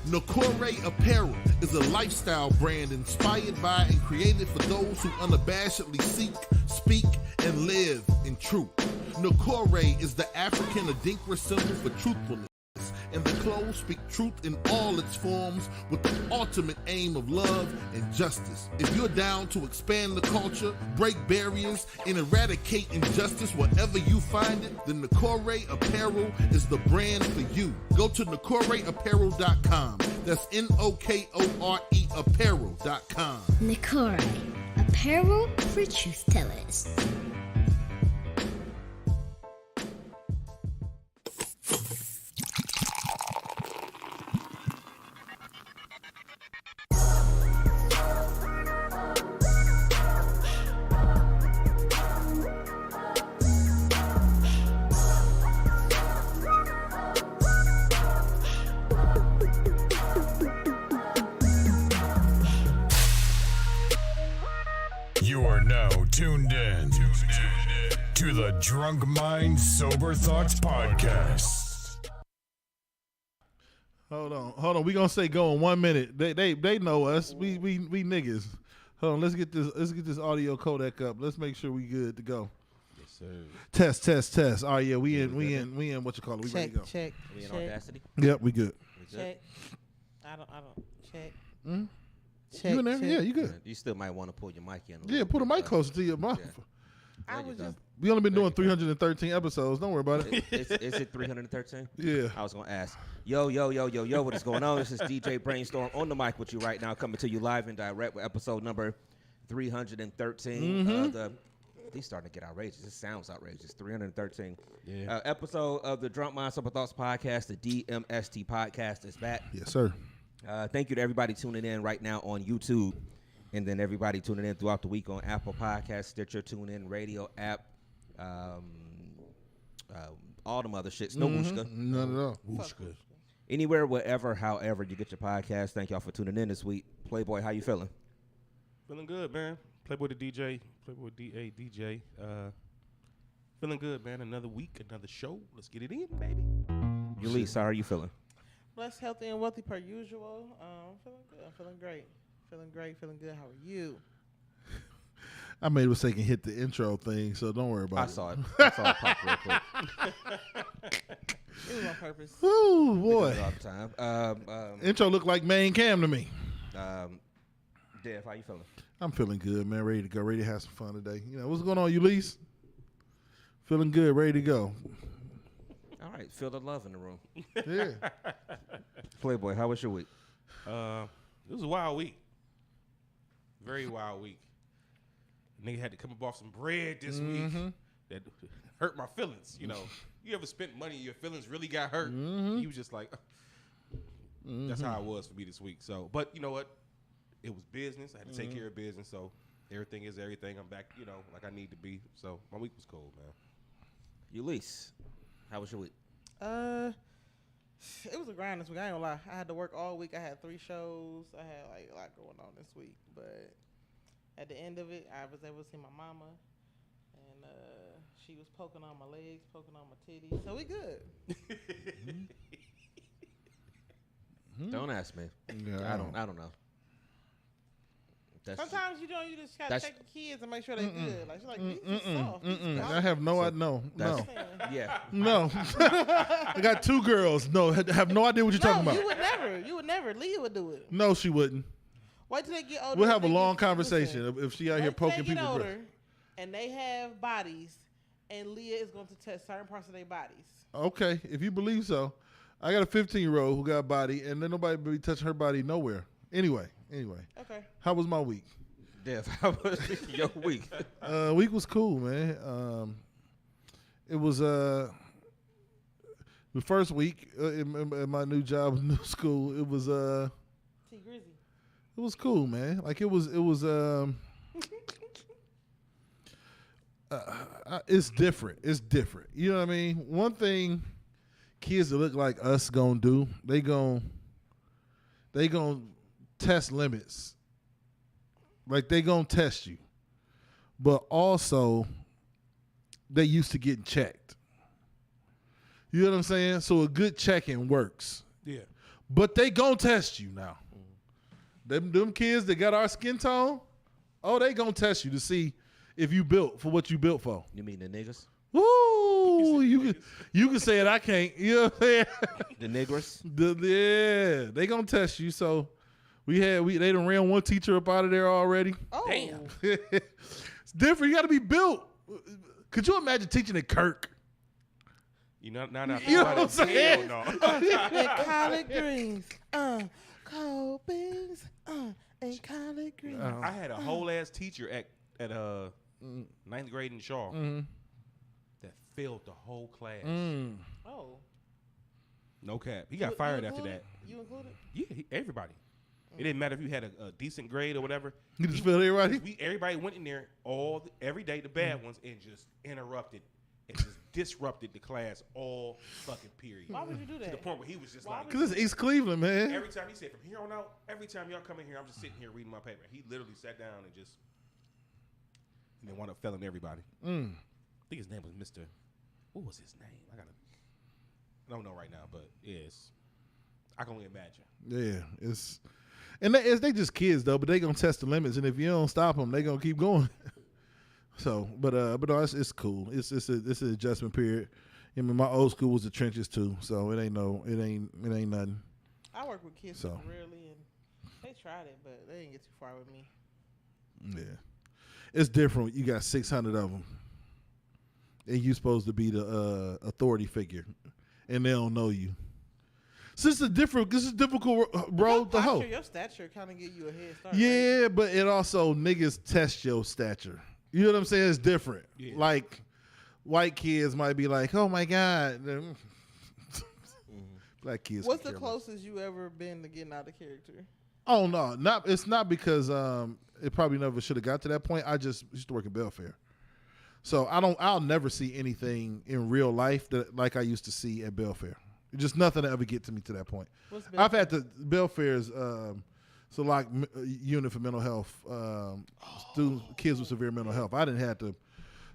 Nakore Apparel is a lifestyle brand inspired by and created for those who unabashedly seek, speak, and live in truth. Nakore is the African Adinkra symbol for truthfulness, and the clothes speak truth in all its forms with the ultimate aim of love and justice. If you're down to expand the culture, break barriers, and eradicate injustice wherever you find it, then Nakore Apparel is the brand for you. Go to NakoreApparel.com. That's N-O-K-O-R-E Apparel.com. Nakore, apparel for truth tellers. You are now tuned in to the Drunk Mind Sober Thoughts Podcast. Hold on. We gonna say go in 1 minute. They know us. We niggas. Hold on. Let's get this audio codec up. Let's make sure we good to go. Yes, sir. Test. All right, yeah, we in what you call it. We ready to go. Check. We in check, Audacity? Yep, we good. We good? check. I don't. Check. Hmm? Check. You in there? check. Yeah, you good. You still might want to pull your mic in a Yeah, little put a bit, mic closer to your mouth. Yeah. I There you was go. just. We only been There doing you go. 313 episodes. Don't worry about it. Is it 313? Yeah. I was going to ask, yo, what is going on? This is DJ Brainstorm on the mic with you right now, coming to you live and direct with episode number 313. Mm-hmm. These starting to get outrageous. This sounds outrageous. 313. Yeah. Episode of the Drunk Mind Sober Thoughts Podcast, the DMST Podcast is back. Yes, sir. Thank you to everybody tuning in right now on YouTube, and then everybody tuning in throughout the week on Apple Podcasts, Stitcher, TuneIn, Radio app, all them other shits. No Wooshka. None at all. Wooshka. Anywhere, wherever, however you get your podcast. Thank y'all for tuning in this week. Playboy, how you feeling? Feeling good, man. Playboy the DJ. Playboy DA DJ. Feeling good, man. Another week, another show. Let's get it in, baby. Ulysses, how are you feeling? Blessed, healthy, and wealthy per usual. Feeling good. I'm feeling great. Feeling great. Feeling good. How are you? I made a mistake and hit the intro thing, so don't worry about I it. saw it. I saw it pop real quick. It was on purpose. Ooh, We do boy. it all the time. Intro looked like main cam to me. Dev, how you feeling? I'm feeling good, man. Ready to go. Ready to have some fun today. You know, what's going on, Ulysses? Feeling good. Ready to go. All right, feel the love in the room. Yeah. Playboy, how was your week? It was a wild week. Very wild week. Nigga had to come up off some bread this week that hurt my feelings. You know, you ever spent money, your feelings really got hurt. You was just like, that's how it was for me this week. So, but you know what? It was business. I had to take care of business. So everything is everything. I'm back, you know, like I need to be. So my week was cool, man. Ulysses, how was your week? It was a grind this week. I ain't gonna lie. I had to work all week. I had 3 shows. I had like a lot going on this week. But at the end of it, I was able to see my mama, and she was poking on my legs, poking on my titties. So we good. Don't ask me. Yeah, I don't know. That's Sometimes you just gotta That's- check the kids and make sure they good. Like she's like, these is soft. These is I have no idea. No. that's- yeah. No. I got 2 girls. No, have no idea what you're talking No, about. you would never. You would never. Leah would do it. No, she wouldn't. Wait till they get older. We'll have a They long get- conversation listen, if she out here wait till poking they get people. older, and they have bodies, and Leah is going to test certain parts of their bodies. Okay, if you believe so. I got a 15-year-old who got a body, and then nobody be touching her body nowhere. Anyway, Okay. how was my week? Dev, how was your week? Week was cool, man. It was the first week in my new job, new school. It was T Grizzy. it was cool, man. Like it was it's different. It's different. You know what I mean? One thing kids that look like us gonna do, they gonna test limits. Like they gonna test you. But also they used to getting checked. You know what I'm saying? So a good checking works. Yeah. But they gonna test you now. Them kids that got our skin tone, they gonna test you to see if you built for what you built for. You mean the niggas? Woo! You can say it. I can't. You know what I'm saying? The niggers? Yeah, they gonna test you. So they done ran one teacher up out of there already. Oh. Damn. It's different. You got to be built. Could you imagine teaching at Kirk? You know what I'm saying? No. And collard greens, cold beans, and collard greens. I had a whole ass teacher at 9th grade in Shaw that failed the whole class. Oh. No cap. He got fired after that. You included? Yeah, everybody. It didn't matter if you had a decent grade or whatever. You just failed everybody? Everybody went in there every day, the bad ones, and just interrupted and just disrupted the class all fucking period. Why would you do that? To the point where he was just like, Because it's East Cleveland, man. every time he said, from here on out, every time y'all come in here, I'm just sitting here reading my paper. He literally sat down and then wound up failing everybody. I think his name was Mr. What was his name? I don't know right now, but yes, I can only imagine. Yeah, they just kids though, but they gonna test the limits, and if you don't stop them, they gonna keep going. So, but no, it's cool. It's an adjustment period. I mean, my old school was the trenches too, so it ain't nothing. I work with kids rarely, and they tried it, but they didn't get too far with me. Yeah, it's different. You got 600 of them, and you supposed to be the authority figure, and they don't know you. So this is difficult road to hoe. Your stature kind of give you a head start. Yeah, right? but it also niggas test your stature. You know what I'm saying? It's different. Yeah. Like white kids might be like, "Oh my god." Black kids. What's the closest you ever been to getting out of character? Oh no, it's not because it probably never should have got to that point. I just used to work at Belfair. So I'll never see anything in real life that like I used to see at Belfair. Just nothing to ever get to me to that point. I've had the Belfair's unit for mental health, kids with severe mental health. I didn't have to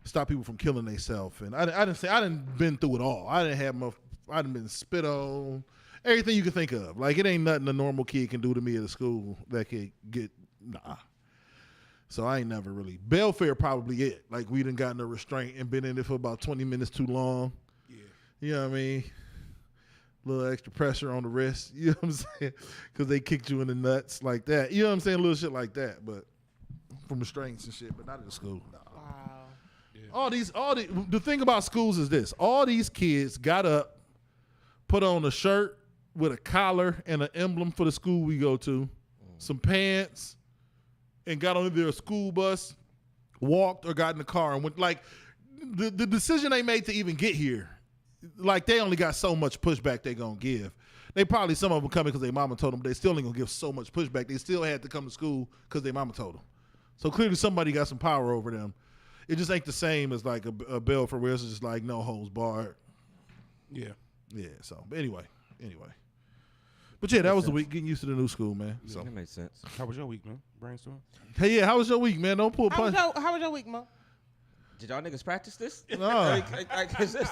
stop people from killing themselves, and I didn't been through it all. I didn't been spit on, everything you can think of. Like it ain't nothing a normal kid can do to me at a school that could get So I ain't never really. Belfair probably it. Like we done gotten a restraint and been in it for about 20 minutes too long. Yeah. You know what I mean? A little extra pressure on the wrist. You know what I'm saying? Because they kicked you in the nuts like that. You know what I'm saying? A little shit like that. But from restraints and shit, but not in the school. Nah. Wow. Yeah. The thing about schools is this. All these kids got up, put on a shirt with a collar and an emblem for the school we go to, some pants, and got on either a school bus, walked, or got in the car and went. Like the decision they made to even get here, like they only got so much pushback they gonna give. They probably some of them coming because their mama told them. But they still ain't gonna give so much pushback. They still had to come to school because their mama told them. So clearly somebody got some power over them. It just ain't the same as like a bill for where it's just like no holds barred. Yeah. Yeah. So but anyway. But yeah, that was the week getting used to the new school, man. Yeah, So that makes sense. How was your week, man? Brainstorm. hey, yeah, how was your week, man? Don't pull a punch. How was your week, Mo? Did y'all niggas practice this? No.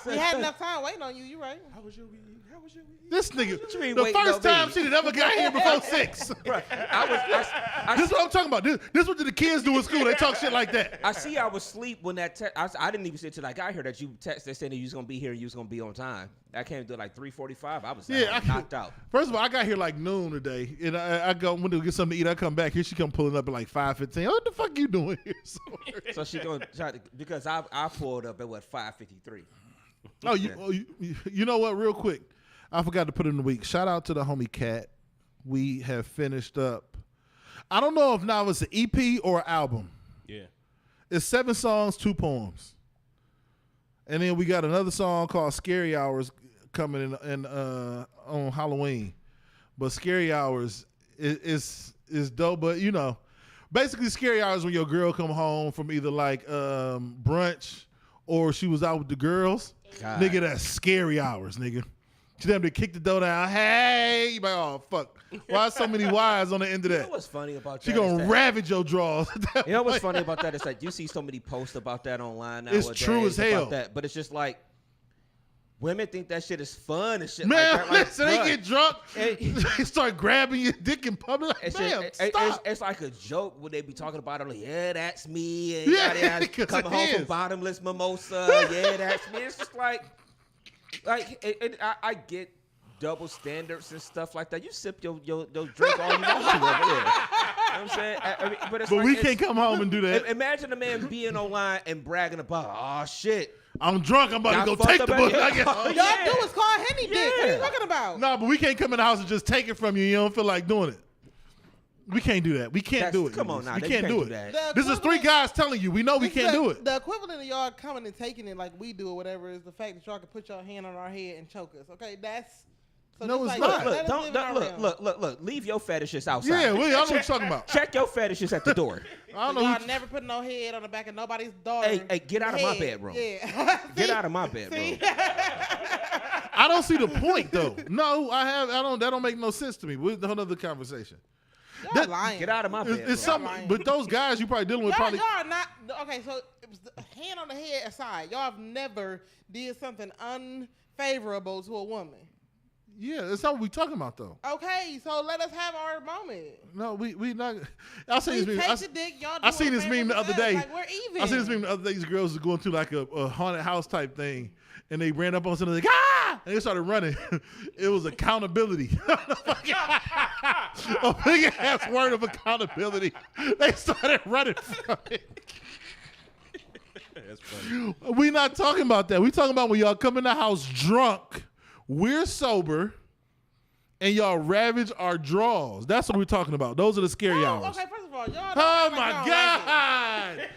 We had enough time waiting on you. You right? How was your week? This nigga, What you mean the waiting first on time me? she done ever got here before 6. Bruh, I This is what I'm talking about. This what the kids do in school. They talk shit like that. I see I was asleep when that I didn't even say till I got here that you texted saying that you was gonna be here and you was gonna be on time. I came to like 3:45. I was knocked out. First of all, I got here like noon today, and I went to get something to eat. I come back here. She come pulling up at like 5:15. What the fuck you doing here? So she gonna try to, because I pulled up at what 5:53. Oh, you know what? Real quick, I forgot to put in the week. Shout out to the homie Cat. We have finished up. I don't know if now it's an EP or an album. Yeah. It's 7 songs, 2 poems. And then we got another song called Scary Hours coming in on Halloween. But Scary Hours is dope. But, you know, basically Scary Hours when your girl come home from either like brunch or she was out with the girls. God. Nigga, that's Scary Hours, nigga. She damn to kick the door down. Hey, you like, oh fuck! Why so many Y's on the end of that? You know what's funny about that? She gonna ravage your drawers. You know what's funny about that? It's like you see so many posts about that online nowadays. It's true as hell. That, but it's just like women think that shit is fun and shit. Man, like that, like, listen, they get drunk. It- They start grabbing your dick in public. Like, It's, man, stop. it's like a joke when they be talking about it. Like, yeah, that's me. And Yeah, yada, yada, 'cause coming it home from is. bottomless mimosa. Yeah, that's me. It's just like I get double standards and stuff like that. You sip your drink all you want to over there. You know what I'm saying? I mean, but it's But like, we it's- can't come home and do that. Imagine a man being online and bragging about, oh shit. I'm drunk. I'm about Got to go fucked take up the at book. the- I guess. Oh, Y'all yeah. do is call Henny dick. What are you Yeah. talking about? No, but we can't come in the house and just take it from you. You don't feel like doing it. We can't do that. We can't do it. Come on Eunice. now. We you can't do it. that. The This is three equivalent- guys telling you. We know we This can't is do it. The equivalent of y'all coming and taking it like we do or whatever is the fact that y'all can put your hand on our head and choke us. Okay, that's so No, just it's like, not. let Look, us don't, live in don't our look, realm. look. Leave your fetishes outside. Yeah, I know what you're talking about. Check your fetishes at the door. I don't So know. y'all Who, never put no head on the back of nobody's daughter. Hey, get out of my head. bedroom. Yeah. Get out of my bedroom. I don't see the point though. No, I don't. That don't make no sense to me. We're whole other conversation. Y'all That- lying. Get out of my bedroom. It's something, lying. but those guys you probably dealing with Y'all, probably. y'all are not okay. So it was the hand on the head aside. Y'all have never did something unfavorable to a woman. Yeah, that's not what we talking about though. Okay, so let us have our moment. No, we not. I seen We this meme. take the dick, y'all do I seen a this favor meme the to other us, day. Like we're even. I seen this meme the other day. These girls was going through like a haunted house type thing, and they ran up on something like ah, and they started running. It was accountability. A big ass word of accountability. They started running from it. That's funny. We not talking about that. We talking about when y'all come in the house drunk, we're sober, and y'all ravage our draws. That's what we're talking about. Those are the scary Oh, hours. okay, first of all, y'all. Oh don't my act like y'all like it.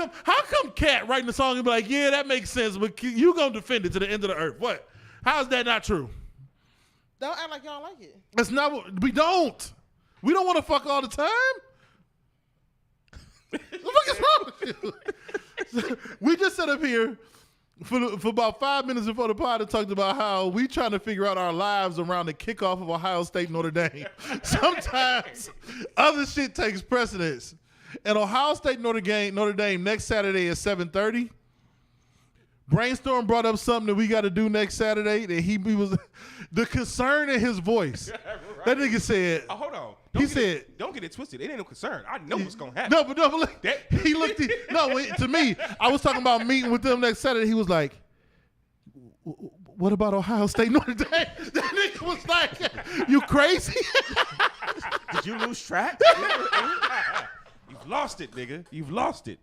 God! How come Cat writing the song and be like, yeah, that makes sense, but you gonna defend it to the end of the earth? What? How is that not true? Don't act like y'all like it. That's not what we don't. We don't want to fuck all the time. What the fuck is wrong with you? We just sat up here for about 5 minutes before the pod and talked about how we trying to figure out our lives around the kickoff of Ohio State Notre Dame. Sometimes other shit takes precedence. And Ohio State Notre Dame next Saturday at 7:30. Brainstorm brought up something that we got to do next Saturday. That he was the concern in his voice. Right. That nigga said. Oh, hold on. He said, "Don't get it twisted. It ain't no concern. I know what's gonna happen." No, but look, That- he looked. To me, I was talking about meeting with them next Saturday. He was like, "What about Ohio State Notre Dame?" That nigga was like, "You crazy?" Did you lose track? You've lost it, nigga. You've lost it.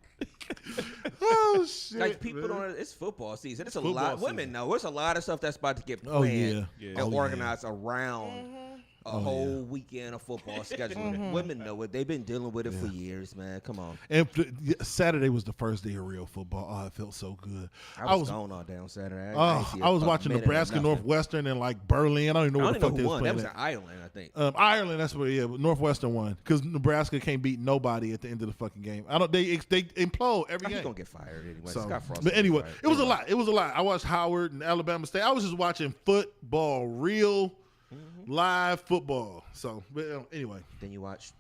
Oh shit! Like people man. don't. It's football season. It's a Football lot. season. Women know. There's a lot of stuff that's about to get Oh, planned yeah. and Oh, yeah. organized around a whole weekend of football schedule. Women know it. They've been dealing with it for years, man. Come on. And Saturday was the first day of real football. Oh, it felt so good. I was gone all day on Saturday. I ain't see I was a watching minute of Nebraska nothing. Northwestern and like Berlin. I don't even know I what don't the even fuck know they who was won. That playing. was in Ireland, I think. Ireland, that's where but Northwestern won because Nebraska can't beat nobody at the end of the fucking game. They implode every He's game. gonna get fired anyway. So, Scott Frost but will get anyway, fired. it was a lot. It was a lot. I watched Howard and Alabama State. I was just watching football, real live football. So, but anyway, Then you watch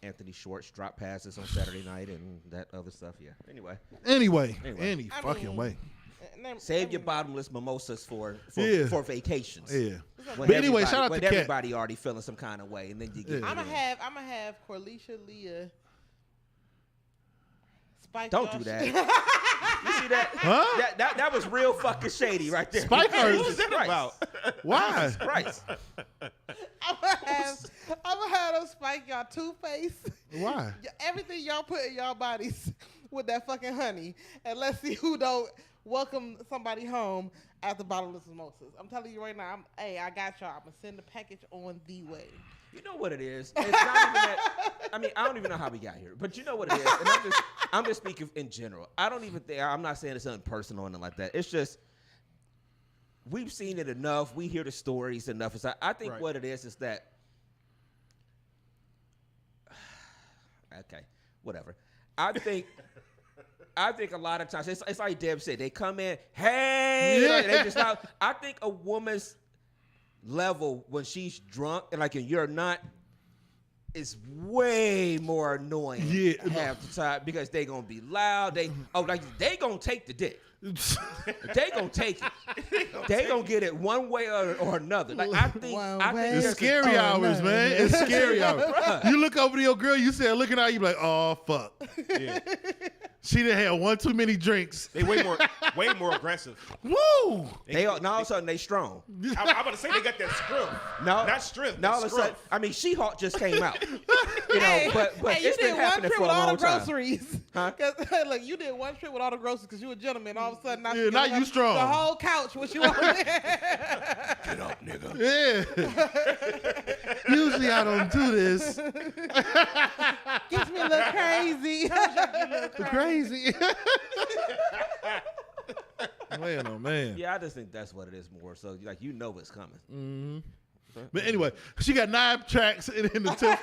Anthony Schwartz drop passes on Saturday night and that other stuff. Yeah. Anyway, any I fucking mean, way. save your bottomless mimosas for Yeah. vacations. Yeah. When But anyway, shout out when to Kat. everybody already feeling some kind of way, and then you get. Yeah. I'm gonna have Corlicia Leah. Spike Don't y'all do that. shit. You see that? Huh? That was real fucking shady right there. Spike her- Jesus Christ. Why? Christ. I'm gonna have them spike y'all Two-Face. Why? Everything y'all put in y'all bodies with that fucking honey, and let's see who don't welcome somebody home after bottomless mimosas. I'm telling you right now. I got y'all. I'm gonna send the package on the way. You know what it is? It's not even that. I mean, I don't even know how we got here, but you know what it is. And I'm just speaking in general. I don't even think. I'm not saying it's something personal or anything like that. It's just we've seen it enough. We hear the stories enough. It's I think Right. what it is that. Okay, whatever. I think a lot of times it's like Deb said. They come in, hey, Yeah. like, they just not. I think a woman's level when she's drunk and like and you're not is way more annoying Yeah. half the time because they gonna be loud. They gonna take the dick. They gonna take it. They gonna get it one way or another. Like I think It's there's scary hours, man. It's scary hours. Bruh. You look over to your girl, you say, looking at you like, oh, fuck. Yeah. She done had one too many drinks. They way more aggressive. Woo! Now all of a sudden they strong. I'm about to say they got that strength. No, Not strength. Now all of a sudden, I mean, She-Hulk just came out. You know, but Hey, you it's been did one happening trip for a with all long the time. groceries. Huh? Look, you did one trip with all the groceries because you a gentleman. All of a sudden, now, Yeah, now you strong. The whole couch, what you want? Get up, nigga. Yeah. Usually I don't do this. Gets me a little crazy. Crazy. Man, oh man. Yeah, I just think that's what it is more. So like what's coming. But anyway, she got 9 tracks in the tip.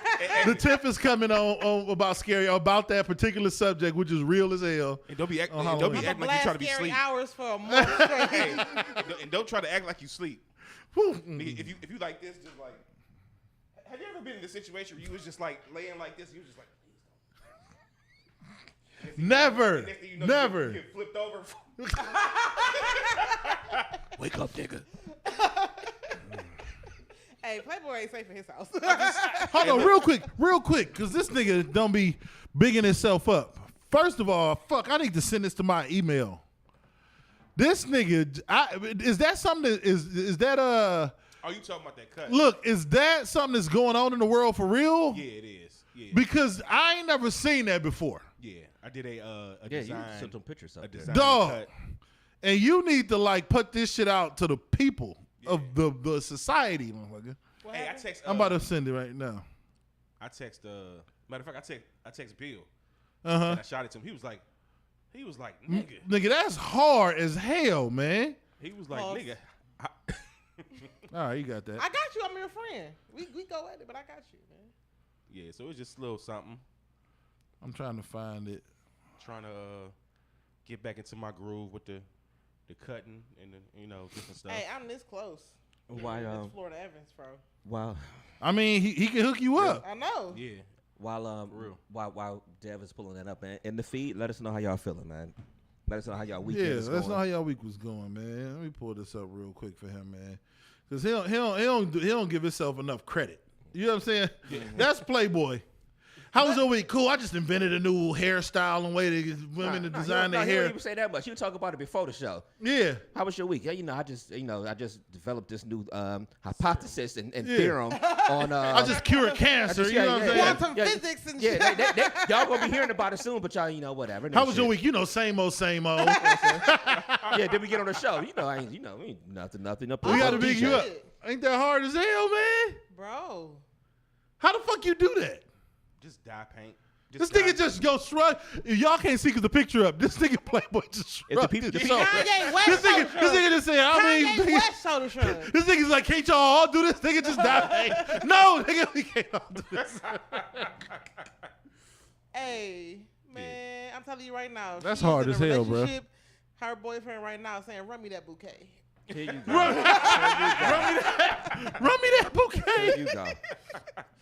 The tip is coming on about scary about that particular subject, which is real as hell. And don't be acting On like you Blast trying to be scary asleep. hours for a month straight. Hey, and don't try to act like you sleep. Whew. Nigga, if you like this, just like, have you ever been in a situation where you was just like laying like this, and you was just like, Never. and next thing you know, Never. you get flipped over. Wake up, nigga. Hey, Playboy ain't safe in his house. Hold on, real quick, because this nigga don't be bigging himself up. First of all, fuck, I need to send this to my email. This nigga, is that something that is that Oh, you talking about that cut? look, is that something that's going on in the world for real? Yeah, it is. Yeah, Because I ain't never seen that before. yeah. I did a Yeah, design. you sent some pictures up there. design Dog. cut. And you need to like put this shit out to the people of the society, motherfucker. Hey, I text. I'm about to send it right now. I text. Matter of fact, I text Bill. Uh-huh. And I shot it to him. He was like, nigga. Nigga, that's hard as hell, man. He was like, Pause. nigga. All right, you got that. I got you. I'm your friend. We go at it, but I got you, man. Yeah, so it's just a little something. I'm trying to find it. Trying to get back into my groove with the cutting and the, different stuff. Hey, I'm this close. Why, It's Florida Evans, bro. While I mean, he can hook you up. I know. Yeah. real. While Dev is pulling that up, man, in the feed, let us know how y'all feeling, man. Let us know how y'all weekend Yeah, is let's going. know how y'all week was going, man. Let me pull this up real quick for him, man, because he don't give himself enough credit. You know what I'm saying? That's Playboy. How was your week? Cool. I just invented a new hairstyle and way to get women to design their He don't hair. even say that much. You talk about it before the show. Yeah. How was your week? Yeah, I just developed this new hypothesis and Yeah. theorem on. I just cured cancer. You know what I'm saying? Quantum physics and Yeah, shit. y'all gonna be hearing about it soon, but y'all, whatever. How was your week? Same old, same old. Yeah, then we get on the show. I ain't, we ain't nothing up. We got to big DJ. you up. Ain't that hard as hell, man? Bro. How the fuck you do that? Just dye paint. This nigga just go shrug. Y'all can't see because the picture up. This nigga Playboy just If the shrug. people This can show, Kanye West nigga, shoulder this shrug. nigga just saying, Kanye West shoulder shrug. this nigga's like, can't y'all all do this? Nigga just die. No, nigga, we can't all do this. Hey, man, I'm telling you right now. That's she's hard in a as hell, bro. relationship. Her boyfriend right now saying, run me that bouquet. here you go. Run me that bouquet. Here you go.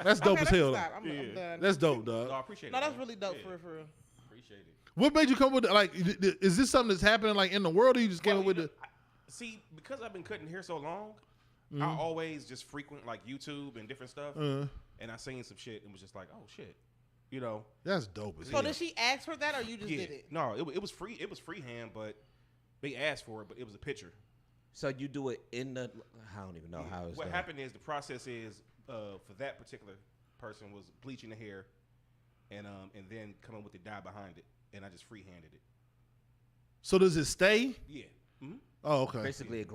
That's dope Okay, as let me hell. stop. I'm done. That's dope, No, I dog. appreciate No, it. that's man. really dope Yeah, for real. Appreciate it. What made you come with like? Is this something that's happening like in the world, or you just came Well, up with you it? know, See, because I've been cutting hair so long, Mm-hmm. I always just frequent like YouTube and different stuff, and I seen some shit and was just like, oh shit, That's dope as So hell. did she ask for that or you just did it? No, it was free. It was freehand, but they asked for it, but it was a picture. So you do it in the. I don't even know how it's What done. happened is the process is for that particular person was bleaching the hair, and then coming with the dye behind it, and I just freehanded it. So does it stay? Yeah. Mm-hmm. Oh, okay. Basically,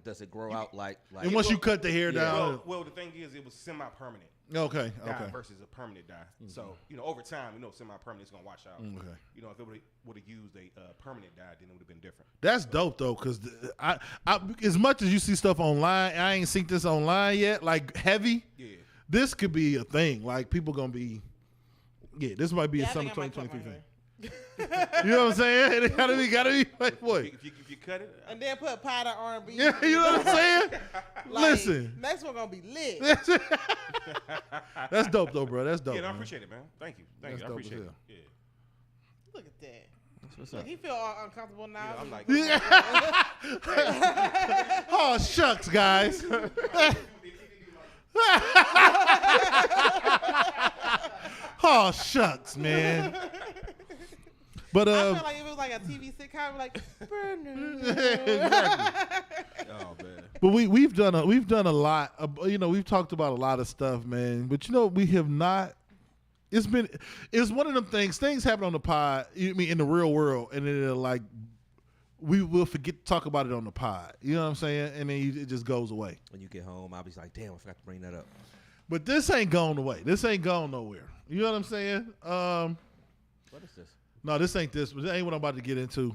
does it grow out like? And once you cut the hair Yeah. down, Well, the thing is, it was semi-permanent okay, dye okay, versus a permanent dye. So over time, semi-permanent is gonna wash out. okay. If it would have used a permanent dye, then it would have been different. That's dope though, cause I as much as you see stuff online, I ain't seen this online yet. Like heavy, Yeah. this could be a thing. Like people gonna be, yeah, this might be Yeah, a I summer think I might cut 2023 my thing. hair. You know what I'm saying? It gotta be Playboy. If you cut it, And then put powder R&B. Yeah, you know what I'm saying? Like, Listen, next one gonna be lit. that's dope though, bro. That's dope. yeah, no, I man. appreciate it, man. Thank you. That's I dope as appreciate it. hell. Yeah. Look at that. What's Like, up? he feel all uncomfortable now. I'm like, Oh, shucks, guys. Oh, shucks, man. But I feel like if it was like a TV sitcom, like, oh man. But we've done a lot. We've talked about a lot of stuff, man. But we have not. It's one of them things. Things happen on the pod. You mean in the real world, and then like we will forget to talk about it on the pod. You know what I'm saying? And then it just goes away. When you get home, I'll be like, damn, I forgot to bring that up. But this ain't going away. This ain't going nowhere. You know what I'm saying? What is this? No, this ain't this. But this ain't what I'm about to get into.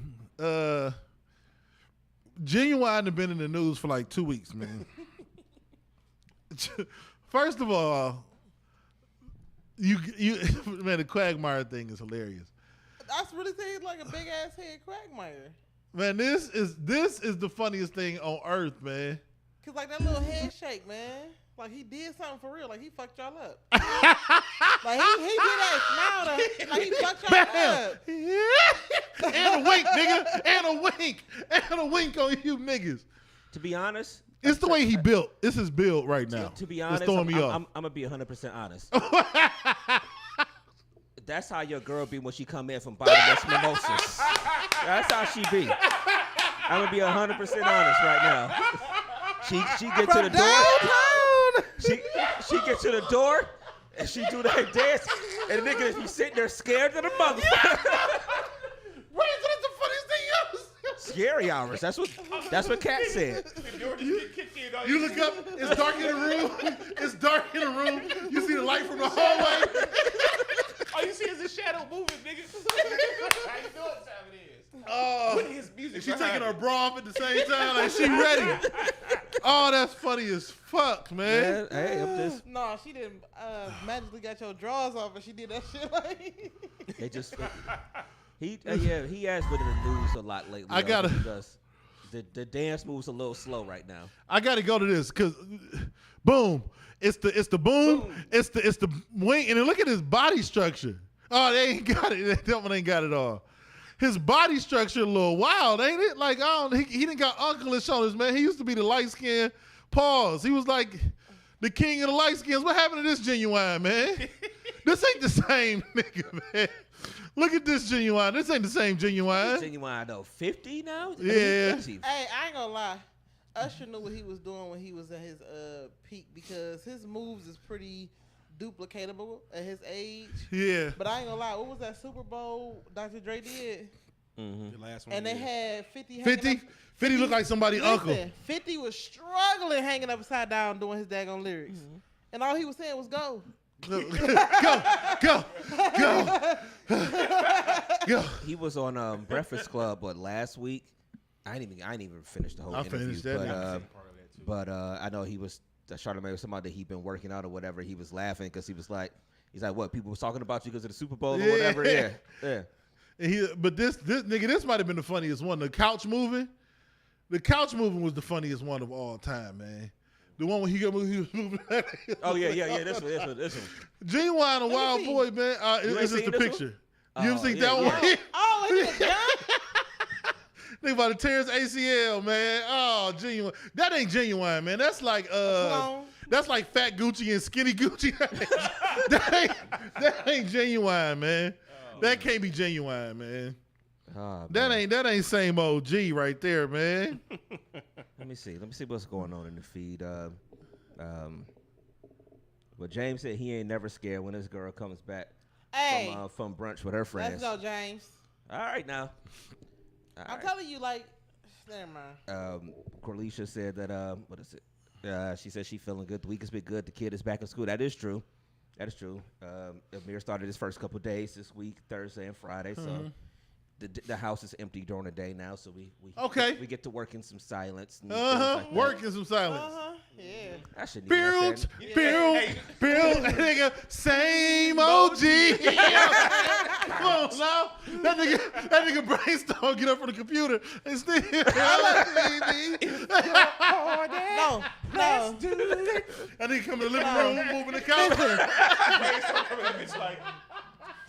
Genuine have been in the news for like 2 weeks, man. First of all, you man, the Quagmire thing is hilarious. That's really saying like a big ass head Quagmire. Man, this is the funniest thing on earth, man. Cause like that little head shake, man. Like he did something for real. Like he fucked y'all up. Like he did that smile. Like he fucked y'all up. And a wink, nigga. And a wink. And a wink on you niggas. To be honest, It's the way he built. This is built right now. To be honest, it's throwing me off. I'm gonna be 100% honest. That's how your girl be when she come in from bottomless mimosas. That's how she be. I'm gonna be 100% honest right now. She get to the door. She get to the door and she do that dance, and the niggas be sitting there scared to the mother. That's the funniest thing ever. Scary hours. That's what Kat said. You look up. It's dark in the room. It's dark in the room. You see the light from the hallway. All you see is a shadow moving, nigga. How you know what time it is? Put his music. And she behind taking it. her bra off at the same time, like she ready. Oh, that's funny as fuck, man. Hey, I'm just. No, she didn't magically got your drawers off, and she did that shit like. They just. He has been in the news a lot lately. I gotta- because the dance moves a little slow right now. I gotta go to this because, boom, it's the boom, it's the wing, and then look at his body structure. Oh, they ain't got it. That one ain't got it all. His body structure a little wild, ain't it? Like, he didn't got uncle-ish on his man. He used to be the light skin. Pause. He was like the king of the light skins. What happened to this Genuine, man? This ain't the same nigga, man. Look at this Genuine. This ain't the same Genuine. Genuine though, 50 now. Yeah. Hey, I ain't gonna lie. Usher knew what he was doing when he was at his peak because his moves is pretty duplicatable at his age. Yeah. But I ain't gonna lie. What was that Super Bowl Dr. Dre did? The last one. And they had 50. 50? 50 looked like somebody's uncle. Listen, 50 was struggling hanging upside down doing his daggone lyrics. And all he was saying was go. Go. He was on Breakfast Club, but last week I didn't even finish the whole I interview. finished that. But I know he was Charlamagne was somebody that he'd been working out or whatever. He was laughing because he's like, what? People was talking about you because of the Super Bowl or whatever. Yeah. And but this nigga, this might have been the funniest one. The couch moving was the funniest one of all time, man. The one when he was moving. Oh yeah. This one. Genuine, a wild see. boy, man. It's just seen the this picture. one? You ever seen yeah, that yeah. one? Oh, he was done? Think about the tears ACL, man. Oh, Genuine. That ain't Genuine, man. That's like clone. that's like Fat Gucci and Skinny Gucci. that ain't Genuine, man. That can't be Genuine, man. Oh, That man. ain't same old G right there, man. Let me see what's going on in the feed. But James said he ain't never scared when this girl comes back Hey, from brunch with her friends. let's go, James. All right now. All I'm right. telling you, like, never mind. Corlicia said that what is it? She said she feeling good. The week has been good. The kid is back in school. That is true. Amir started his first couple days this week, Thursday and Friday. So the house is empty during the day now. So we get to work in some silence. And things like that. Work in some silence. Yeah. I shouldn't even have said it. Build, nigga, same OG. Come on now. That nigga brainstorm, get up from the computer and still. No. That nigga come in the living room, moving the couch.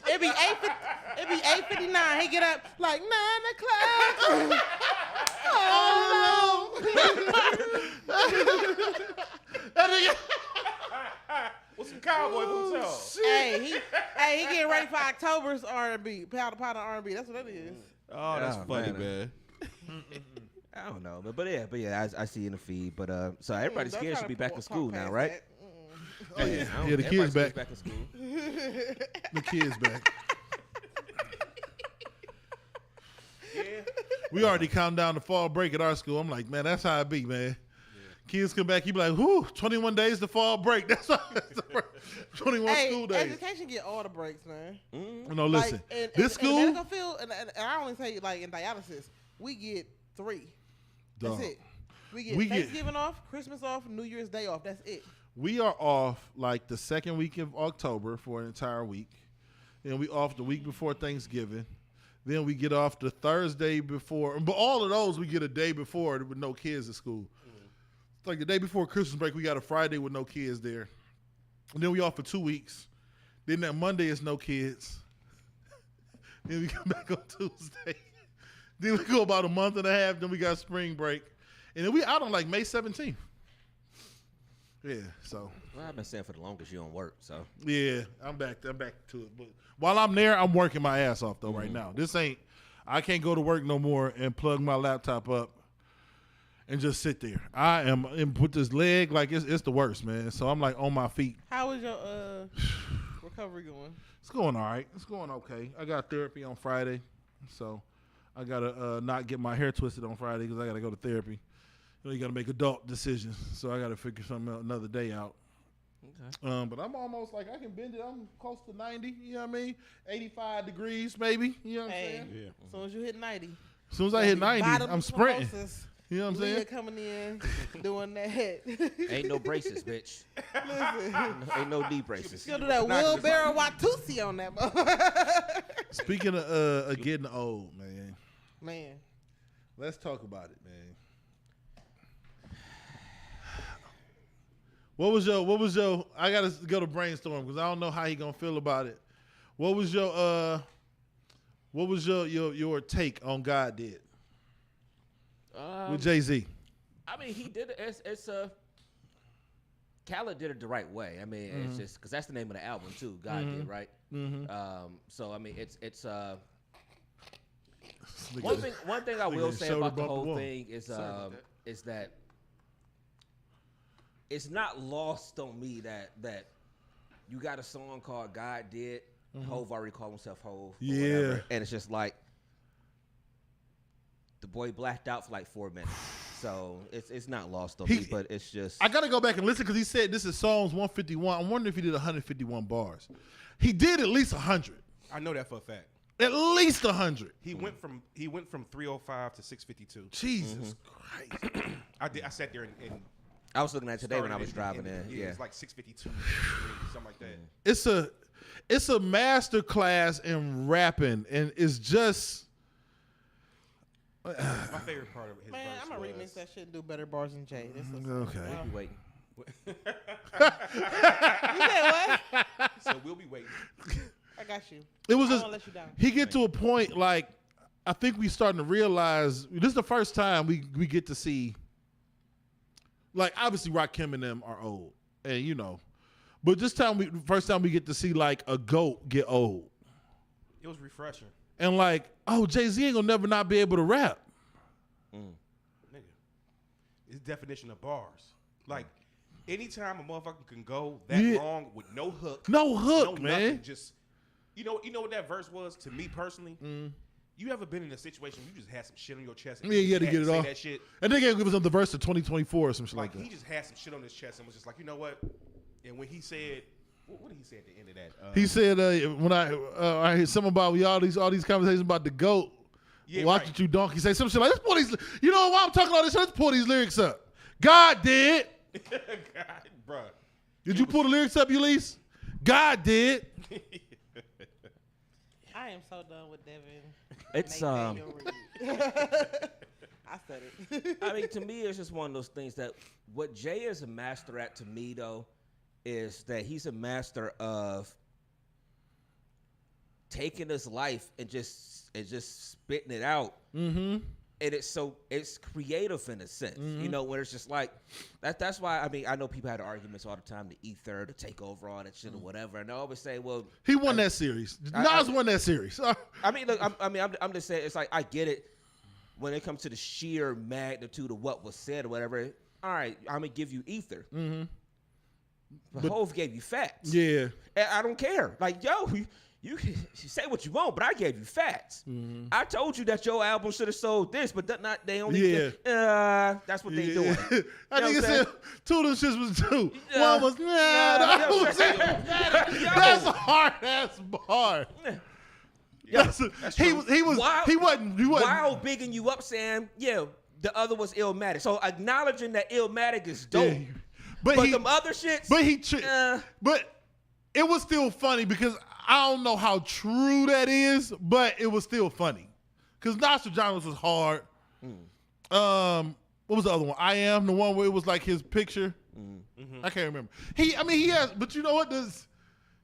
It be 8:59. He get up like 9 o'clock. Oh no. What's some cowboy boots on? Hey, he getting ready for October's R&B, powder R&B. That's what that is. Oh, that's funny, man. I don't know, but yeah, I see in the feed. But so everybody's Don't scared try should be to back in talk school now, past right? that. Oh yeah, Yeah, the kids everybody's back. in school. The kids back. Yeah. We already counting down the fall break at our school. I'm like, man, that's how it be, man. Kids come back, you be like, whoo, 21 days to fall break. That's the first 21 school days. Education get all the breaks, man. No, listen. Like, This school, in the medical field, and I only say like in dialysis, we get 3. That's Dog. it. We get We get- Thanksgiving off, Christmas off, New Year's Day off. That's it. we are off like the second week of October for an entire week. Then we off the week before Thanksgiving. Then we get off the Thursday before. But all of those we get a day before with no kids at school. Like the day before Christmas break, we got a Friday with no kids there. And then we off for 2 weeks. Then that Monday is no kids. Then we come back on Tuesday. Then we go about a month and a half. Then we got spring break. And then we out on like May 17th. Yeah, so. Well, I've been saying for the longest you don't work, so. Yeah, I'm back to it. But while I'm there, I'm working my ass off though right now. I can't go to work no more and plug my laptop up and just sit there. I am and put this leg like it's the worst, man. So I'm like on my feet. How is your recovery going? It's going all right. It's going okay. I got therapy on Friday, so I gotta not get my hair twisted on Friday because I gotta go to therapy. You gotta make adult decisions, so I gotta figure something out another day out. Okay. But I'm almost like I can bend it. I'm close to 90. You know what I mean? 85 degrees maybe. You know what I'm saying? Yeah. As soon as you hit 90. As soon as I hit 90, Bottom I'm sprinting. sclerosis, You know what I'm Leah saying? coming in, doing that. Ain't no braces, bitch. Ain't no knee braces. You'll do that wheelbarrow Watusi on that motherfucker. Speaking of getting old, Man. let's talk about it, man. What was your I gotta go to brainstorm because I don't know how he gonna feel about it. What was your take on God Did with Jay-Z? I mean, he did it. It's Khaled did it the right way. I mean, it's just because that's the name of the album too. God did right. So I mean, it's one thing I will say about the whole thing is that it's not lost on me that you got a song called God Did. Hove already called himself Hove. Yeah. Whatever, and it's just like the boy blacked out for like 4 minutes. So it's not lost on me, but it's just. I gotta go back and listen because he said this is Psalms 151. I'm wondering if he did 151 bars. He did at least 100. I know that for a fact. At least 100. He went from 305 to 652. Jesus Christ. I sat there and I was looking at it today when I was started driving in. Yeah, Yeah. it's like 652, something like that. It's a master class in rapping, and it's just. My favorite part of his Man, verse I'm gonna remix was, that shit and do better bars than Jay. This is Okay. You waiting. You said what? So we'll be waiting. I got you. It was I just won't let you down. he get to a point like I think we starting to realize this is the first time we get to see like obviously Rakim and them are old and you know, but first time we get to see like a GOAT get old It was refreshing. and like Jay-Z ain't gonna never not be able to rap. Nigga. His definition of bars. Like, anytime a motherfucker can go that long with no hook. No hook, man. Nothing, just, you know what that verse was to me personally? You ever been in a situation where you just had some shit on your chest and You had to get it say off. that shit? And they gave us the verse to 2024 or some shit Like, like he that. just had some shit on his chest and was just like, you know what? And when he said, what did he say at the end of that? He said when I heard something about all these conversations about the GOAT. Yeah, Watch right. it, you donkey. Say some shit like, let's pull these. You know why I'm talking about this? Let's pull these lyrics up. God did. God, bruh. Did you pull the lyrics up, Ulysses? God did. I am so done with Devin. It's Nathaniel Reed. I said it. I mean, to me, it's just one of those things that what Jay is a master at to me, though, is that he's a master of taking this life and just spitting it out. Mm-hmm. And it's creative in a sense, you know, where it's just like that's why I know people had arguments all the time, the ether, to take over all that shit or whatever, and I always say, well, he won that series. Nas won that series. I mean, look, I'm just saying, it's like I get it when it comes to the sheer magnitude of what was said or whatever. All right, I'm gonna give you ether. Mm-hmm. But Hov gave you facts. Yeah, and I don't care. Like, yo, you can say what you want, but I gave you facts. Mm-hmm. I told you that your album should have sold this, but they only. Yeah. That's what they doing. I think it said 2 of them shits was 2. One was that's a hard ass bar. He wasn't wild bigging you up saying, yeah, the other was Illmatic. So acknowledging that Illmatic is dope. Yeah. But them other shits. But it was still funny because I don't know how true that is, but it was still funny. Because Nostradamus was hard. What was the other one? I Am, the one where it was like his picture. Mm-hmm. I can't remember. He has, but you know what?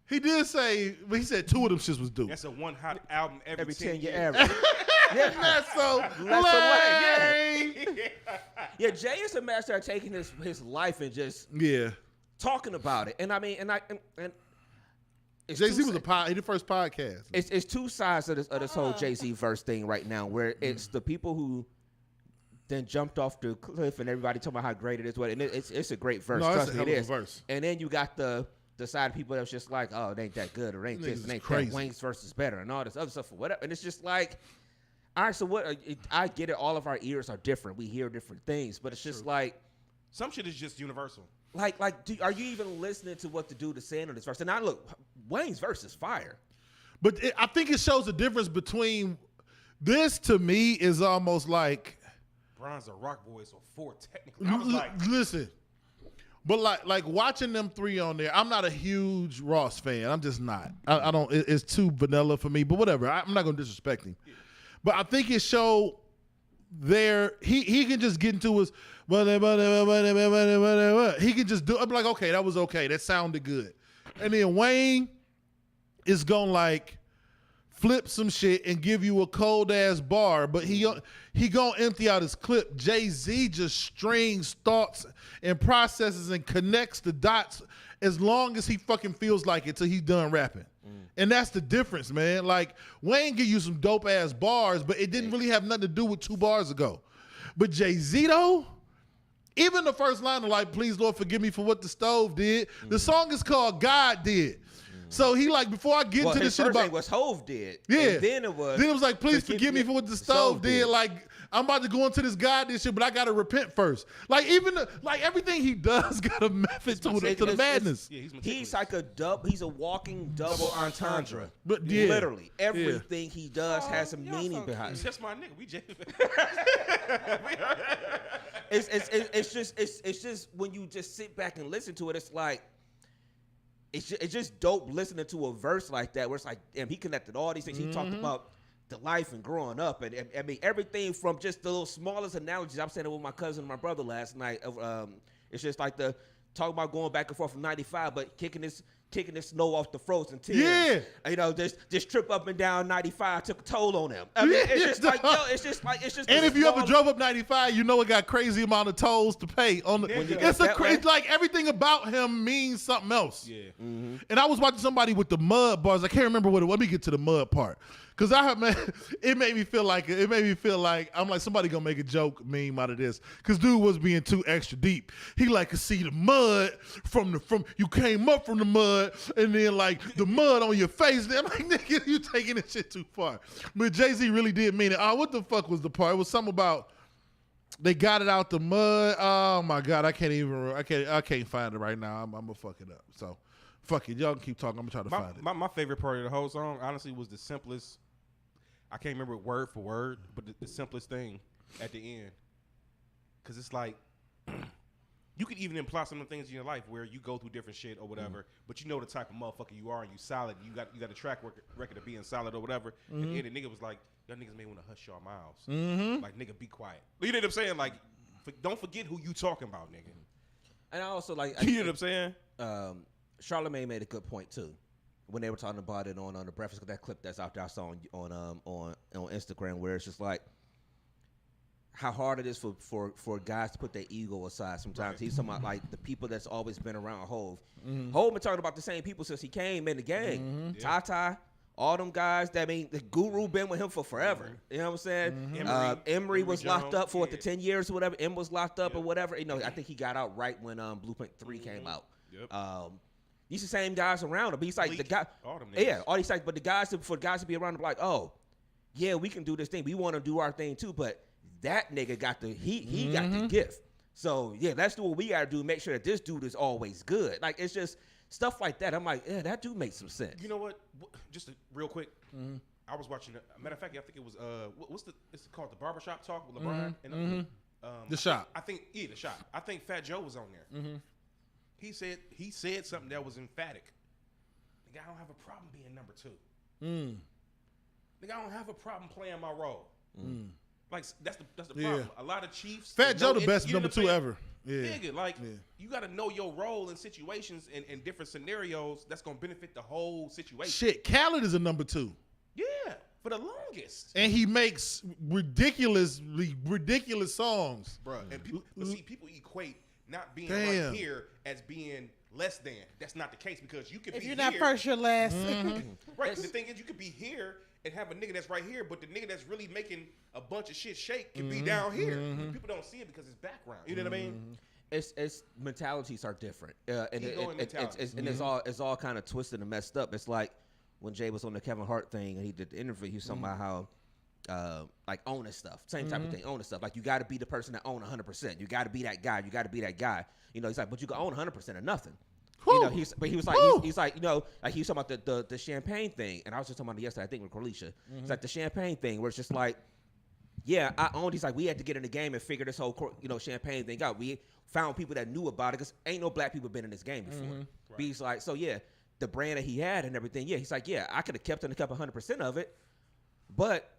He did say, but he said 2 of them shits was due. That's a one hot album every 10 years. Average. Yeah, that's so lame. Yeah, Jay is a master at taking his life and just talking about it. And I mean, and Jay-Z was he the first podcast. It's 2 sides of this whole Jay-Z verse thing right now, where it's the people who then jumped off the cliff and everybody talking about how great it is. And it's a great verse. No, trust me, it is. Verse. And then you got the side of people that's just like, oh, it ain't that good, or ain't this, and ain't crazy. that. Wayne's verse is better, and all this other stuff or whatever. And it's just like, all right, so what? I get it. All of our ears are different. We hear different things, but it's just like some shit is just universal. Are you even listening to what the dude is saying on this verse? And now look, Wayne's verse is fire. But I think it shows the difference between this. To me, is almost like Bronze or Rock Boys or 4 technically. I was listen. But like watching them 3 on there, I'm not a huge Ross fan. I'm just not. I don't. It's too vanilla for me. But whatever. I'm not gonna disrespect him. Yeah. But I think it showed there. He can just get into his. He can just do. I'm like, okay, that was okay. That sounded good. And then Wayne is gonna like flip some shit and give you a cold ass bar, but he gonna empty out his clip. Jay-Z just strings thoughts and processes and connects the dots as long as he fucking feels like it till he's done rapping. And that's the difference, man. Like, Wayne give you some dope ass bars, but it didn't really have nothing to do with 2 bars ago. But Jay-Z though, even the first line of like, please Lord forgive me for what the stove did. The song is called God Did. So he like, before I get into this shit about what Hov did. Yeah. And then it was like, please forgive me for what the stove did. Like, I'm about to go into this God did shit, but I gotta repent first. Like, even everything he does got a method to the madness. He's like he's a walking double entendre. But yeah. Literally. Everything he does has a meaning behind it. It's just my nigga. We Jay. It's just when you just sit back and listen to it, it's like it's just dope listening to a verse like that where it's like, damn, he connected all these things. He talked about the life and growing up, and I mean everything from just the little smallest analogies. I'm saying it with my cousin and my brother last night. It's just like the talk about going back and forth from 95, but kicking this snow off the frozen Thames. Yeah, you know, just trip up and down 95 took a toll on him. I mean, it's just like, yo, it's just. And if you ever drove up 95, you know it got crazy amount of tolls to pay on the. It's like everything about him means something else. Yeah. Mm-hmm. And I was watching somebody with the mud bars. I can't remember what it was. Let me get to the mud part. Cause it made me feel like I'm like, somebody gonna make a joke meme out of this. Cause dude was being too extra deep. He like could see the mud from you came up from the mud and then like the mud on your face. I'm like, nigga, you taking this shit too far. But Jay-Z really did mean it. What the fuck was the part? It was something about they got it out the mud. Oh my God, I can't find it right now. I'm gonna fuck it up. So fuck it. Y'all can keep talking. I'm gonna try to find it. My favorite part of the whole song, honestly, was the simplest. I can't remember it word for word, but the simplest thing at the end. Because it's like, you could even imply some of the things in your life where you go through different shit or whatever, but you know the type of motherfucker you are and you solid. You got a track record of being solid or whatever. And the nigga was like, y'all niggas may want to hush your mouths. Like, nigga, be quiet. You know what I'm saying? Like, don't forget who you talking about, nigga. And I also like, you know what I'm saying? Charlamagne made a good point too. when they were talking about it on the Breakfast, that clip that's out there I saw on Instagram, where it's just like how hard it is for guys to put their ego aside. Sometimes he's talking about like the people that's always been around Hov. Hov been talking about the same people since he came in the gang. Ty, all them guys. That mean the Guru been with him for forever. You know what I'm saying? Emery was locked up for 10 years or whatever. Em was locked up or whatever. You know, I think he got out right when Blueprint 3 came out. These the same guys around him. But he's like the guy. All them niggas. All these guys. But for the guys to be around him, like, oh, yeah, we can do this thing. We want to do our thing too. But that nigga got he got the gift. So yeah, let's do what we gotta do. Make sure that this dude is always good. Like it's just stuff like that. I'm like, yeah, that do make some sense. You know what? Just real quick, I was watching. Matter of fact, I think it was it's called the Barbershop Talk with LeBron and The Shop. I think the Shop. I think Fat Joe was on there. He said something that was emphatic. Nigga, I don't have a problem being number 2. Nigga, I don't have a problem playing my role. Like that's the problem. A lot of Chiefs. Fat Joe, the best number 2 ever. Yeah. Nigga, like you got to know your role in situations and different scenarios that's gonna benefit the whole situation. Shit, Khaled is a number 2. Yeah, for the longest. And he makes ridiculous songs, bro. And people equate not being right here as being less than. That's not the case because you could be here. If you're not first, you're last. Right. The thing is, you could be here and have a nigga that's right here, but the nigga that's really making a bunch of shit shake can be down here. People don't see it because it's background. You know what I mean? It's mentalities are different, and it's all kind of twisted and messed up. It's like when Jay was on the Kevin Hart thing and he did the interview. He was talking about how like owning stuff, same type of thing, owning stuff. Like you got to be the person that own 100%. You got to be that guy. You got to be that guy. You know, he's like, but you can own 100% of nothing. You know, he was like, he's like, you know, like he was talking about the champagne thing, and I was just talking about it yesterday, I think with Corlicia. It's like the champagne thing, where it's just like, yeah, I owned. He's like, we had to get in the game and figure this whole, champagne thing out. We found people that knew about it because ain't no black people been in this game before. Right. But he's like, so yeah, the brand that he had and everything. Yeah, he's like, yeah, I could have kept 100% of it, but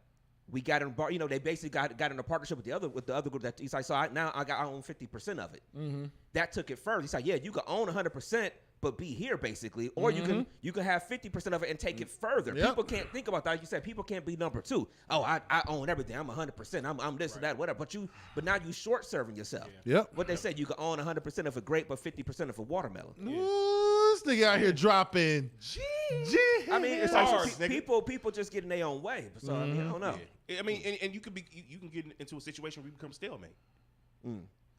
we got in, they basically got in a partnership with the other group. That he's like, so I own 50% of it. That took it further. He's like, yeah, you can own 100%, but be here basically, or you can have 50% of it and take it further. Yep. People can't think about that. Like you said, people can't be number 2. Oh, I own everything. I'm 100%. I'm this and that, whatever. But now you short serving yourself. Yep. What they said, you can own 100% of a grape, but 50% of a watermelon. Ooh, this nigga out here dropping. I mean, it's hard. People just get in their own way. So I mean, I don't know. Yeah. I mean, and you can get into a situation where you become stalemate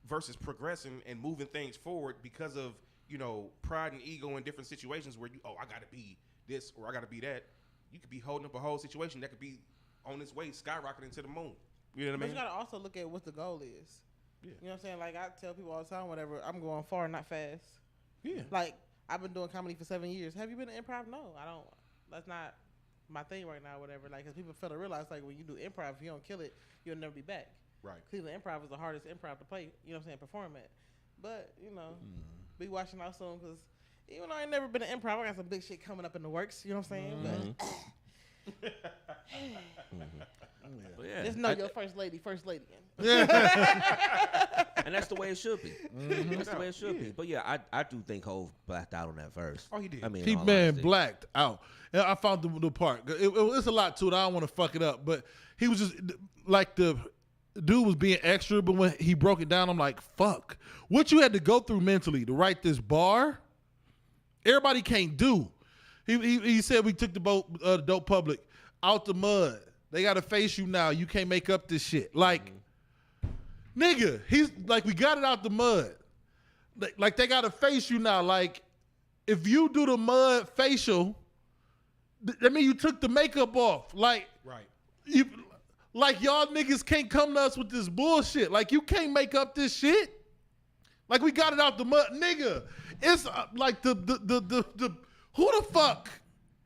versus progressing and moving things forward because of pride and ego in different situations where I got to be this or I got to be that. You could be holding up a whole situation that could be on its way skyrocketing to the moon. You know what I mean? You got to also look at what the goal is. Yeah. You know what I'm saying? Like I tell people all the time, whatever, I'm going far, not fast. Yeah. Like I've been doing comedy for 7 years. Have you been to improv? No, I don't. That's not my thing right now, whatever. Like, because people fail to realize, like, when you do improv, if you don't kill it, you'll never be back. Right. Cleveland Improv is the hardest improv to play, perform at. But, be watching out soon, because even though I ain't never been to improv, I got some big shit coming up in the works, you know what I'm saying? But yeah. Just know your first lady. And that's the way it should be. That's the way it should be. But yeah, I do think Hov blacked out on that verse. Oh, he did. I mean, He blacked out. And I found the part. It's a lot to it. I don't want to fuck it up, but he was just like the dude was being extra. But when he broke it down, I'm like, fuck. What you had to go through mentally to write this bar, everybody can't do. He said we took the dope public out the mud. They got to face you now. You can't make up this shit. Like, nigga, he's like, we got it out the mud. Like, they got to face you now. Like, if you do the mud facial, that mean you took the makeup off. Like, right. Like, y'all niggas can't come to us with this bullshit. Like, you can't make up this shit. Like, we got it out the mud. Nigga, it's like the who the fuck?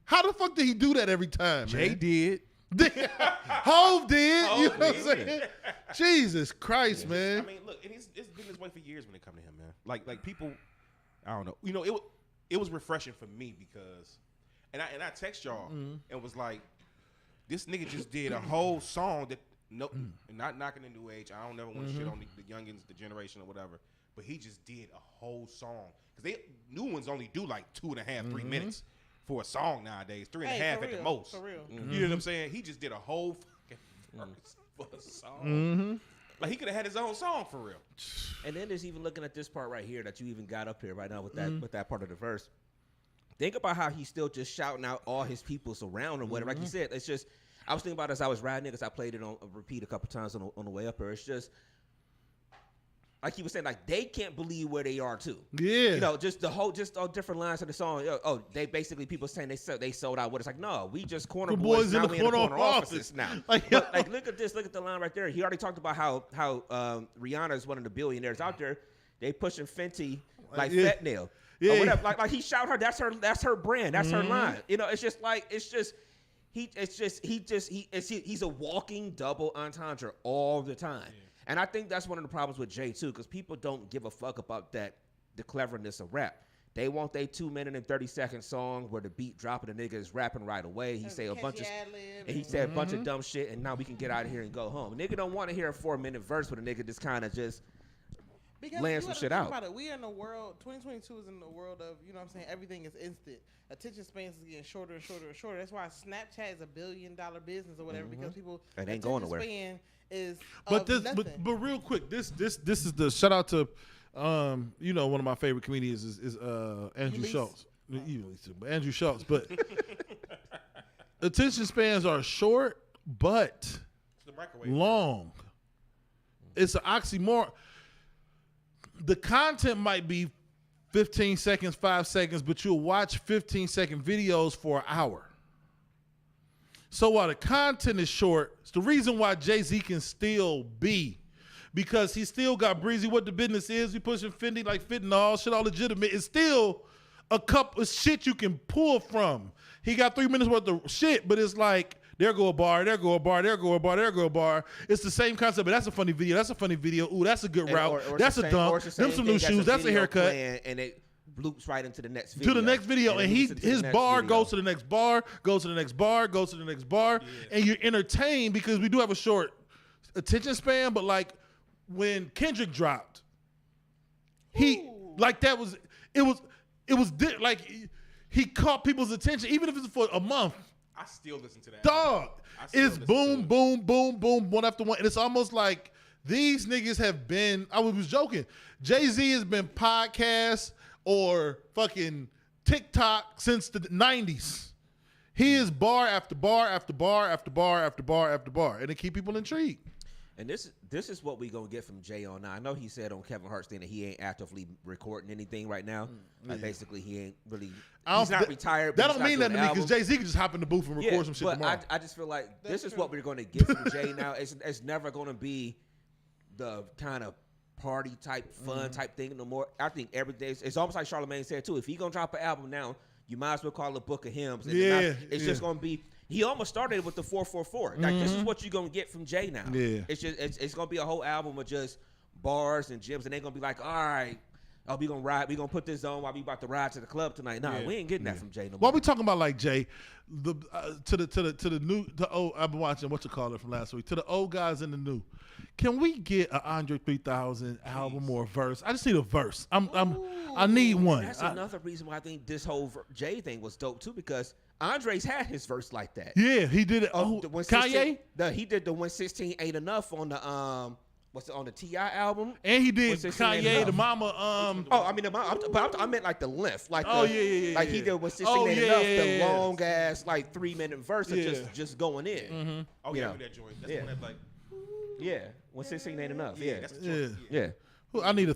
How the fuck did he do that every time, Jay man? did. Hov did. You know what I'm saying? Jesus Christ, man. I mean, look, and it's been this way for years when it come to him, man. Like people, I don't know. It was refreshing for me because, and I text y'all and was like, this nigga just did a whole song that not knocking the new age. I don't never want to shit on the youngins, the generation or whatever. But he just did a whole song because new ones only do like 2.5, 3 minutes. for a song nowadays. 3.5 Hey, at for the real, most. for real. You know what I'm saying? He just did a whole fucking verse for a song. Mm-hmm. Like he could have had his own song for real. And then there's even looking at this part right here that you even got up here right now with that part of the verse. Think about how he's still just shouting out all his peoples around or whatever. Like you said, it's just I was thinking about it as I was riding it because I played it on repeat a couple times on the way up here. It's just like he was saying, like they can't believe where they are too. Yeah. You know, just all different lines of the song. Oh, they basically people saying they sold out. What it's like, no, we just corner The boys boys now. in the We in the corner corner office. offices now. Like, But, like look at this. Look at the line right there. He already talked about how Rihanna is one of the billionaires out there. They pushing Fenty like Yeah. fentanyl. Yeah. Or whatever. Like he shout her. That's her brand. That's her line. You know, it's just like he's a walking double entendre all the time. Yeah. And I think that's one of the problems with Jay too, because people don't give a fuck about the cleverness of rap. They want their 2 minute and 30-second song where the beat dropping, the nigga is rapping right away. He say a bunch of and he said a bunch of dumb shit, and now we can get out of here and go home. Nigga don't want to hear a 4-minute verse with a nigga just kind of just laying some shit out. About it. We are in the world. 2022 is in the world of, you know what I'm saying, everything is instant. Attention spans is getting shorter and shorter and shorter. That's why Snapchat is $1 billion business or whatever, because people it ain't going nowhere. Span is But nothing. but real quick, this is the shout out to you know, one of my favorite comedians is Andrew Schultz. But Andrew Schultz. But attention spans are short but long. It's an oxymoron. The content might be 15 seconds, 5 seconds, but you'll watch 15-second videos for an hour. So while the content is short, it's the reason why Jay-Z can still be, because he still got Breezy What the Business Is. We pushing Fendi like fentanyl, shit all legitimate. It's still a cup of shit you can pull from. He got 3 minutes worth of shit, but it's like, there go a bar, there go a bar, there go a bar, there go a bar. It's the same concept, but that's a funny video. That's a funny video. Ooh, that's a good route. Or that's a dunk. Them some new shoes. That's a haircut. And it loops right into the next video. To the next video. And his bar goes to the next bar, goes to the next bar, goes to the next bar. Yeah. And you're entertained because we do have a short attention span, but like when Kendrick dropped, he like that was like he caught people's attention, even if it's for a month. I still listen to that. Dog, it's boom, boom, boom, boom, one after one. And it's almost like these niggas have been, I was joking, Jay-Z has been podcast or fucking TikTok since the 90s. He is bar after bar after bar after bar after bar after bar. And it keep people intrigued. And this is what we gonna get from Jay on now. I know he said on Kevin Hart's thing that he ain't actively recording anything right now. Like basically, he ain't really. He's not retired. That don't mean nothing to me because Jay-Z can just hop in the booth and record some shit but tomorrow. I just feel like this is what we're gonna get from Jay now. It's never gonna be the kind of party type, fun type thing no more. I think every day it's almost like Charlamagne said too. If he gonna drop an album now, you might as well call it a book of hymns. And it's just gonna be. He almost started with the 444. Like this is what you're gonna get from Jay now. Yeah. It's just it's gonna be a whole album of just bars and gyms, and they're gonna be like, all right, we gonna ride, we gonna put this on while we about to ride to the club tonight. Nah, we ain't getting that from Jay no more. While we talking about like Jay, to the old, I've been watching what you call it from last week. To the old guys in the new, can we get an Andre 3000 album or a verse? I just need a verse. I need one. That's another reason why I think this whole Jay thing was dope too, because Andre's had his verse like that. Yeah, he did it. Kanye? He did the 116 Ain't Enough on the on the T.I. album. And he did Kanye, the mama. I mean, I meant like the length. Like yeah. Like he did 116 Ain't Enough, the long ass like 3-minute verse of just going in. Mm-hmm. Oh yeah, that joint. That's the one that's like. Yeah, 116 Ain't Enough. Yeah, that's the joint. Yeah. I need a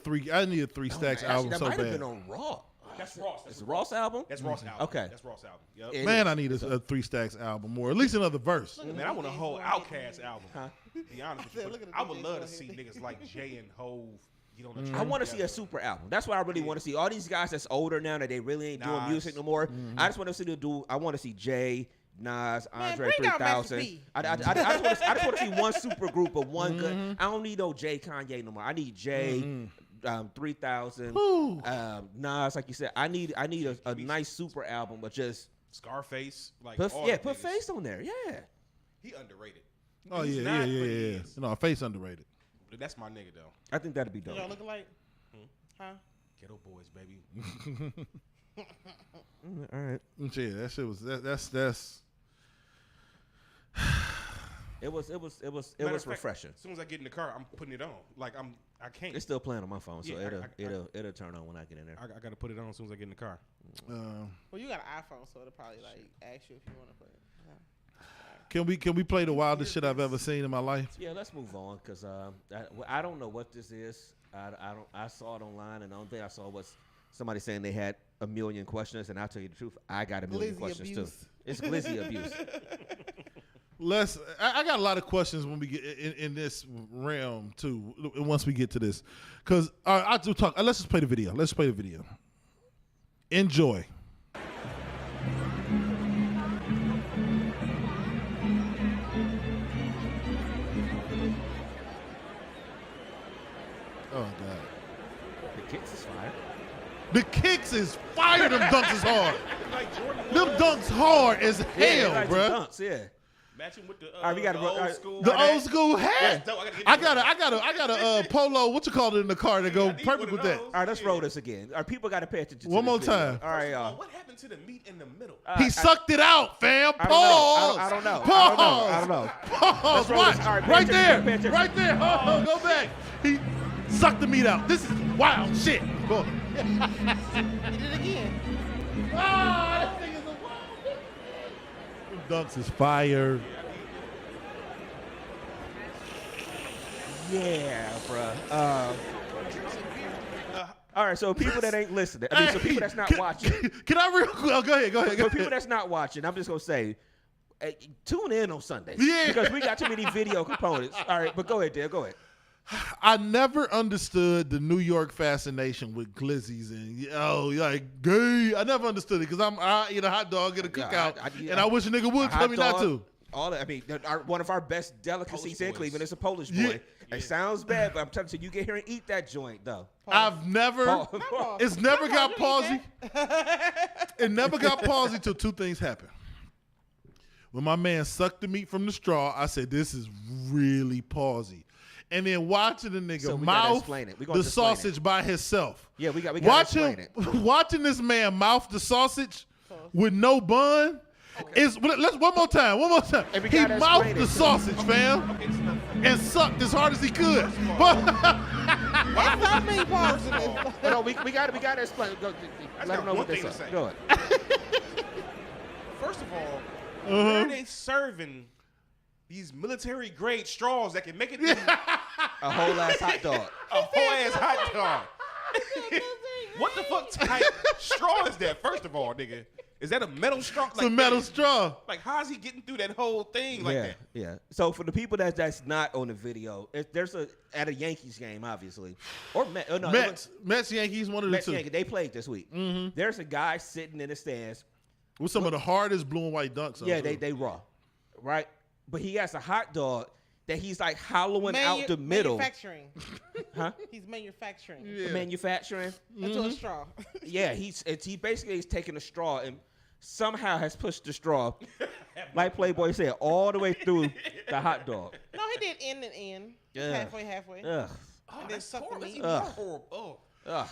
3 Stacks album that so might bad. have been on Raw. That's Ross. It's a Ross album? That's Ross album. Okay. That's Ross album. Yep. Man, I need a 3 Stacks album or at least another verse. Man, I want a whole Outkast album. To be honest with you, I would love to see niggas like Jay and Hove get on the track. I want to see a super album. That's what I really want to see. All these guys that's older now that they really ain't doing music no more. I just want to see them do. I want to see Jay, Nas, Andre 3000. I just want to see one super group of one good. I don't need no Jay, Kanye no more. I need Jay. 3000, Nas, like you said, I need a nice super album, but just Scarface, like put Face on there, he underrated. Oh yeah. No, Face underrated. But that's my nigga though. I think that'd be dope. Y'all looking like, huh? Ghetto Boys, baby. All right. Yeah, that shit was that's. It was Matter of fact, refreshing. As soon as I get in the car, I'm putting it on. Like I can't. It's still playing on my phone, so Yeah, it'll turn on when I get in there. I got to put it on as soon as I get in the car. Well, you got an iPhone, so it'll probably like ask you if you want to play it. Can we play the wildest shit I've ever seen in my life? Yeah, let's move on because I don't know what this is. I saw it online, and the only thing I saw was somebody saying they had a million questions, and I'll tell you the truth, I got a million Glizzy questions abuse. too. It's glizzy abuse. I got a lot of questions when we get in this realm too. Once we get to this, because I do talk. Let's just play the video. Let's play the video. Enjoy. Oh God. The kicks is fire. The kicks is fire. Them dunks is hard. Like Jordan Them dunks hard as hell, like bruh. Dunks, yeah. matching with the, right, we gotta the all old right. school. The old school hat. Dope. I got a polo. What you call it in the car that go I need perfect one with of that? those. All right, let's roll this again. All right, people got to pay attention to One this more video. time. All right, First of all, y'all. what happened to the meat in the middle? He sucked it out, fam. I Pause. don't know. Pause. I don't know. Pause. roll Watch. this. All right, pay Right attention, pay there. attention. Right there. Oh, go back. He sucked the meat out. This is wild shit. Go. He did it again. Ah, this thing is a wild. Dunks is fire. Yeah, bruh. All right, so people that ain't listening, so people that's not watching. Can I real quick? Oh, go ahead. For people that's not watching, I'm just gonna say, hey, tune in on Sunday. Yeah. Because we got too many video components. All right, but go ahead, Dale. Go ahead. I never understood the New York fascination with glizzies and like gay. I never understood it because I eat a hot dog at a cookout, and I wish a nigga would tell me not to. All that, one of our best delicacies in Polish Cleveland boys. is a Polish boy. Yeah. It sounds bad, but I'm telling you, you get here and eat that joint though. I've never. It's never got palsy. It never got palsy till two things happened. When my man sucked the meat from the straw, I said, "This is really palsy." And then watching the nigga So we gotta mouth explain it. We gonna the explain sausage by himself. Yeah, we got to Watching explain it. watching this man mouth the sausage with no bun. Let's one more time. And we He gotta mouthed explain the it, too. sausage, fam, and sucked as hard as he could. But That's not me positive. No, we got to explain. Go, let got them know one what they thing to say. say. Go ahead. First of all, where are they serving these military grade straws that can make it through A whole ass hot dog. a whole ass hot dog? What the fuck type straw is that? First of all, nigga, is that a metal straw? it's a metal straw. Like, how's he getting through that whole thing like that? Yeah. So for the people that's not on the video, there's at a Yankees game, obviously, or Mets, Yankees, one of the Mets, two. Yankees. They played this week. Mm-hmm. There's a guy sitting in the stands. With some of the hardest blue and white dunks. Yeah, they raw, right? But he has a hot dog that he's like hollowing out the middle. Manufacturing. Huh? He's manufacturing Manufacturing. into a straw. Yeah, he basically is taking a straw and somehow has pushed the straw, like Playboy said, all the way through the hot dog. No, he did end and end. Yeah. Halfway. Ugh. And then suck the Horrible. meat. Even more horrible. Ugh.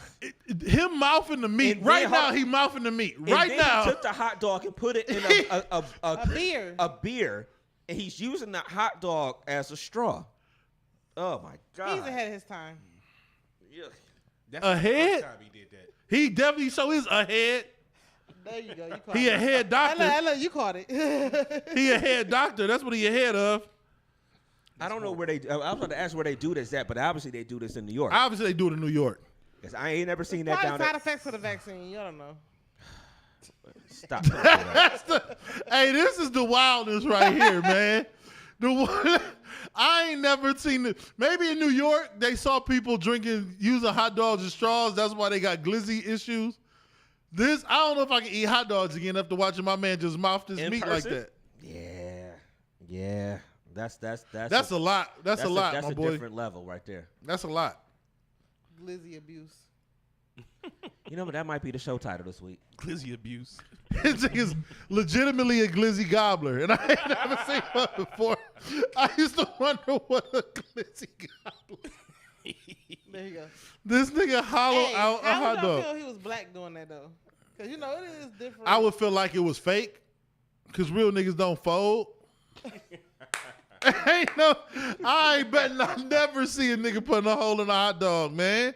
Him mouthing the meat. And Right then now, he mouthing the meat. And Right then now. he took the hot dog and put it in A beer. a beer, and he's using that hot dog as a straw. Oh my God! He's ahead of his time. Yuck. That's Ahead? the first time he did that. He definitely so is ahead. There you go. You caught He it. a head doctor. Hello, you caught it. He a head doctor. That's what he ahead of. I don't know where they. I was about to ask where they do this at, but obviously they do this in New York. Obviously, they do it in New York. 'Cause I ain't never seen that Probably down side there. effects of the vaccine. You don't know. Stop. That. Hey, this is the wildness right here, man. The one, I ain't never seen it. Maybe in New York, they saw people using hot dogs as straws. That's why they got glizzy issues. I don't know if I can eat hot dogs again after watching my man just mouth his In meat person? like that. Yeah. That's That's a lot. That's a lot, That's my a boy. different level right there. That's a lot. Glizzy abuse. You know, but that might be the show title this week. Glizzy abuse. This is legitimately a glizzy gobbler, and I ain't never seen one before. I used to wonder what a glizzy gobbler. There you go. This nigga hollow Hey, out a how hot would y'all dog. feel he was black doing that though? Because, you know, it is different. I would feel like it was fake because real niggas don't fold. Ain't no, I ain't betting I never see a nigga putting a hole in a hot dog, man.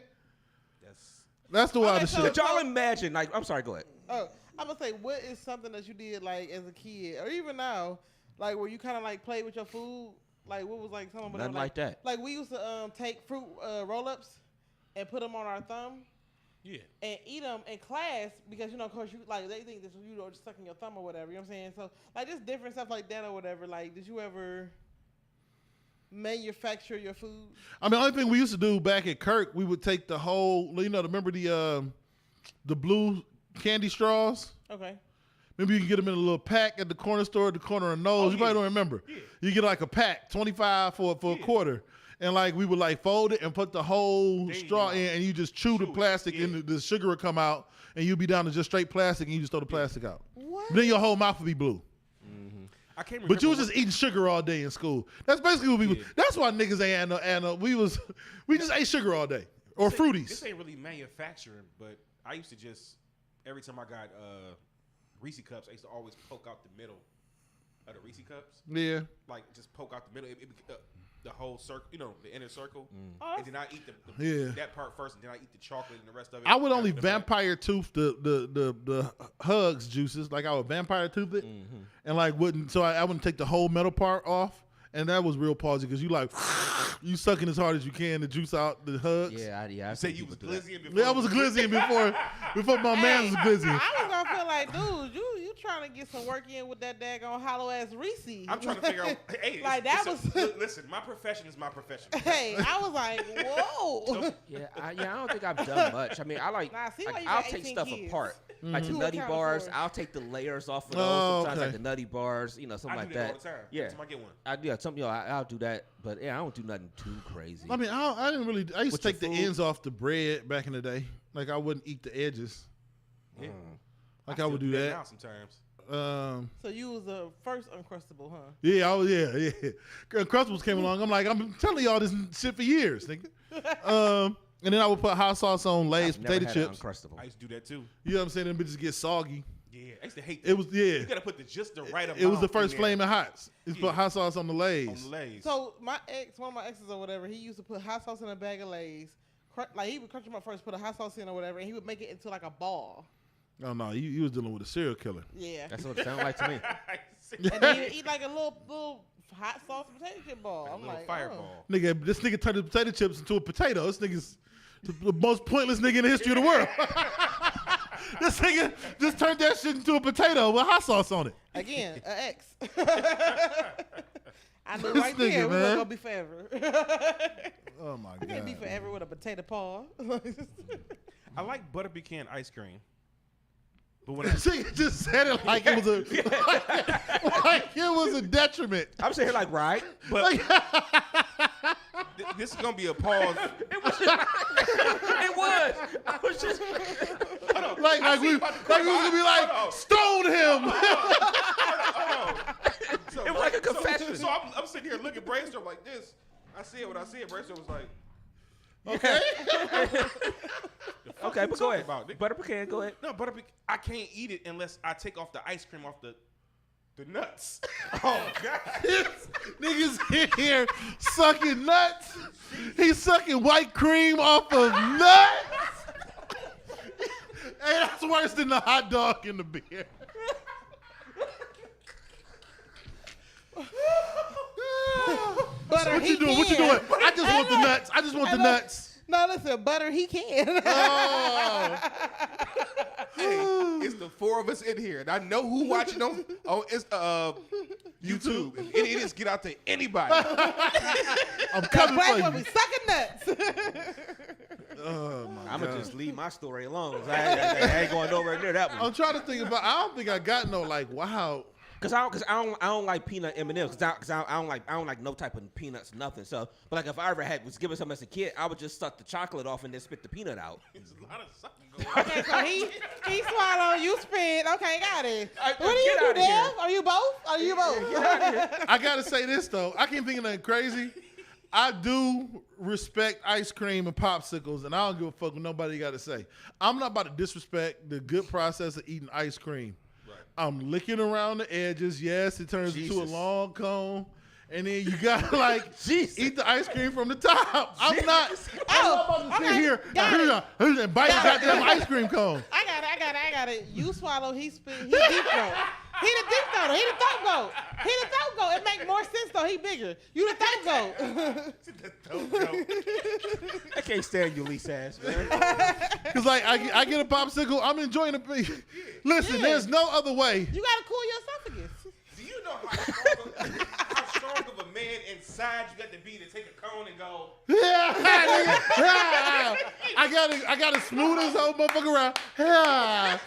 That's the wildest shit. Did y'all imagine, like, I'm sorry, go ahead. Oh, I'm going to say, what is something that you did, like, as a kid, or even now, like, where you kind of, like, played with your food? Like, what was, like, something Nothing like that. Like, we used to take fruit roll-ups and put them on our thumb. Yeah. And eat them in class because, you know, of course, you, like, they think this, you know, just sucking your thumb or whatever, you know what I'm saying? So, like, just different stuff like that or whatever. Like, did you ever manufacture your food? I mean, the only thing we used to do back at Kirk, we would take the whole, you know, remember the blue candy straws? Okay. Maybe you can get them in a little pack at the corner store at the corner of Knowles. You probably don't remember. Yeah. You get like a pack, $25 for a quarter. And like we would like fold it and put the whole straw in and you just chew the plastic and the sugar would come out and you'd be down to just straight plastic and you just throw the plastic out. What? Then your whole mouth would be blue. I can't remember. But you was just eating sugar all day in school. That's basically what we was. That's why niggas ain't had no, we just ate sugar all day. Or Fruities. This ain't really manufacturing, but I used to just, every time I got Reese cups, I used to always poke out the middle of the Reese cups. Yeah. Like just poke out the middle. The whole circle, you know, the inner circle. And then I eat that part first, and then I eat the chocolate and the rest of it. I would only vampire tooth the Hugs juices. Like I would vampire tooth it, and like wouldn't. So I wouldn't take the whole metal part off, and that was real palsy because you like you sucking as hard as you can to juice out the Hugs. Yeah. You say you was glizzying before. Yeah, I was glizzying before my man was glizzying. I was gonna feel like, dude, you trying to get some work in with that daggone hollow ass Reese. I'm trying to figure out. Hey, like that was. Listen, my profession is my profession. Hey, I was like, whoa. I don't think I've done much. I mean, I like, Nah, see why you I'll got take 18 stuff kids. apart. Like the Two nutty accounting bars, for it. I'll take the layers off of those. Oh, Sometimes okay. like the nutty bars, you know, something I like do that that. all the time. Yeah, Every time I get one. I'll do that, but yeah, I don't do nothing too crazy. I mean, I didn't really. I used to With take your the food? ends off the bread back in the day. Like I wouldn't eat the edges. Yeah. Like I would do Now that. sometimes. So you was the first Uncrustable, huh? Yeah, Uncrustables came along. I'm like, I'm telling y'all this shit for years, nigga. And then I would put hot sauce on Lay's I've never potato had chips. Uncrustable. I used to do that too. You know what I'm saying? Them bitches get soggy. Yeah, I used to hate that. It was You gotta put just the right amount. It was the first in there. flaming hots. You put hot sauce on the Lay's. On the Lay's. So one of my exes or whatever, he used to put hot sauce in a bag of Lay's. Like he would crunch them up first, put a hot sauce in or whatever, and he would make it into like a ball. Oh no, you was dealing with a serial killer. Yeah. That's what it sounded like to me. And then he would eat like a little hot sauce potato chip ball. I'm like, fireball. Nigga, this nigga turned the potato chips into a potato. This nigga's the most pointless nigga in the history of the world. This nigga just turned that shit into a potato with hot sauce on it. Again, an ex. I knew This right nigga, there we man. weren't gonna be forever. Oh my I can't be god. forever with a potato paw. I like butter pecan ice cream. But when I This nigga just said it like it was like it was a detriment. I'm sitting here like, right? but this is gonna be a pause. It was. I was just. Like we was gonna be like, stone him. So, It was like a confession. So I'm sitting here looking at Brainstorm like this. I see it when I see it. Brainstorm was like, Okay. Okay, but go ahead. about, nigga? Butter pecan, go ahead. no, butter pecan. I can't eat it unless I take off the ice cream off the nuts. Oh God. Niggas in here sucking nuts. He's sucking white cream off of nuts. Hey, that's worse than the hot dog and the beer. Butter, What he you doing? What you can. doing? I just want the nuts. I just want the nuts. No, listen, butter, he can. Oh. Hey, it's the four of us in here, and I know who watching on YouTube. And it is get out to anybody. I'm coming Black for women you. sucking nuts. Oh my I'm god. gonna just leave my story alone. I ain't going nowhere near that one. I'm trying to think about. I don't think I got no like. Wow. Cause I don't like peanut M&Ms. Cause I don't like no type of peanuts, nothing. So, but like if I ever was given something as a kid, I would just suck the chocolate off and then spit the peanut out. There's a lot of sucking going on. Okay, so he swallowed, you spit. Okay, got it. What What do you do, outta here. Dev? Are you both? Are you both? I gotta say this though. I can't think of nothing crazy. I do respect ice cream and popsicles, and I don't give a fuck what nobody got to say. I'm not about to disrespect the good process of eating ice cream. Right. I'm licking around the edges. Yes, it turns into a Jesus. long cone. And then you gotta like Jesus. eat the ice cream from the top. I'm not about to sit okay. here Got and bite the goddamn ice cream cone. I got it. You swallow, he spit, he deep throat. He the deep throat. He the throat goat. He the throat goat. It make more sense though. He bigger. You the throat goat. I can't stand you, Lisa ass, man. Cause like I get a popsicle, I'm enjoying the. Listen, Yeah. there's no other way. You gotta cool your esophagus. Do you know how strong of a man inside you got to be to take a cone and go? I gotta smooth this whole motherfucker around. How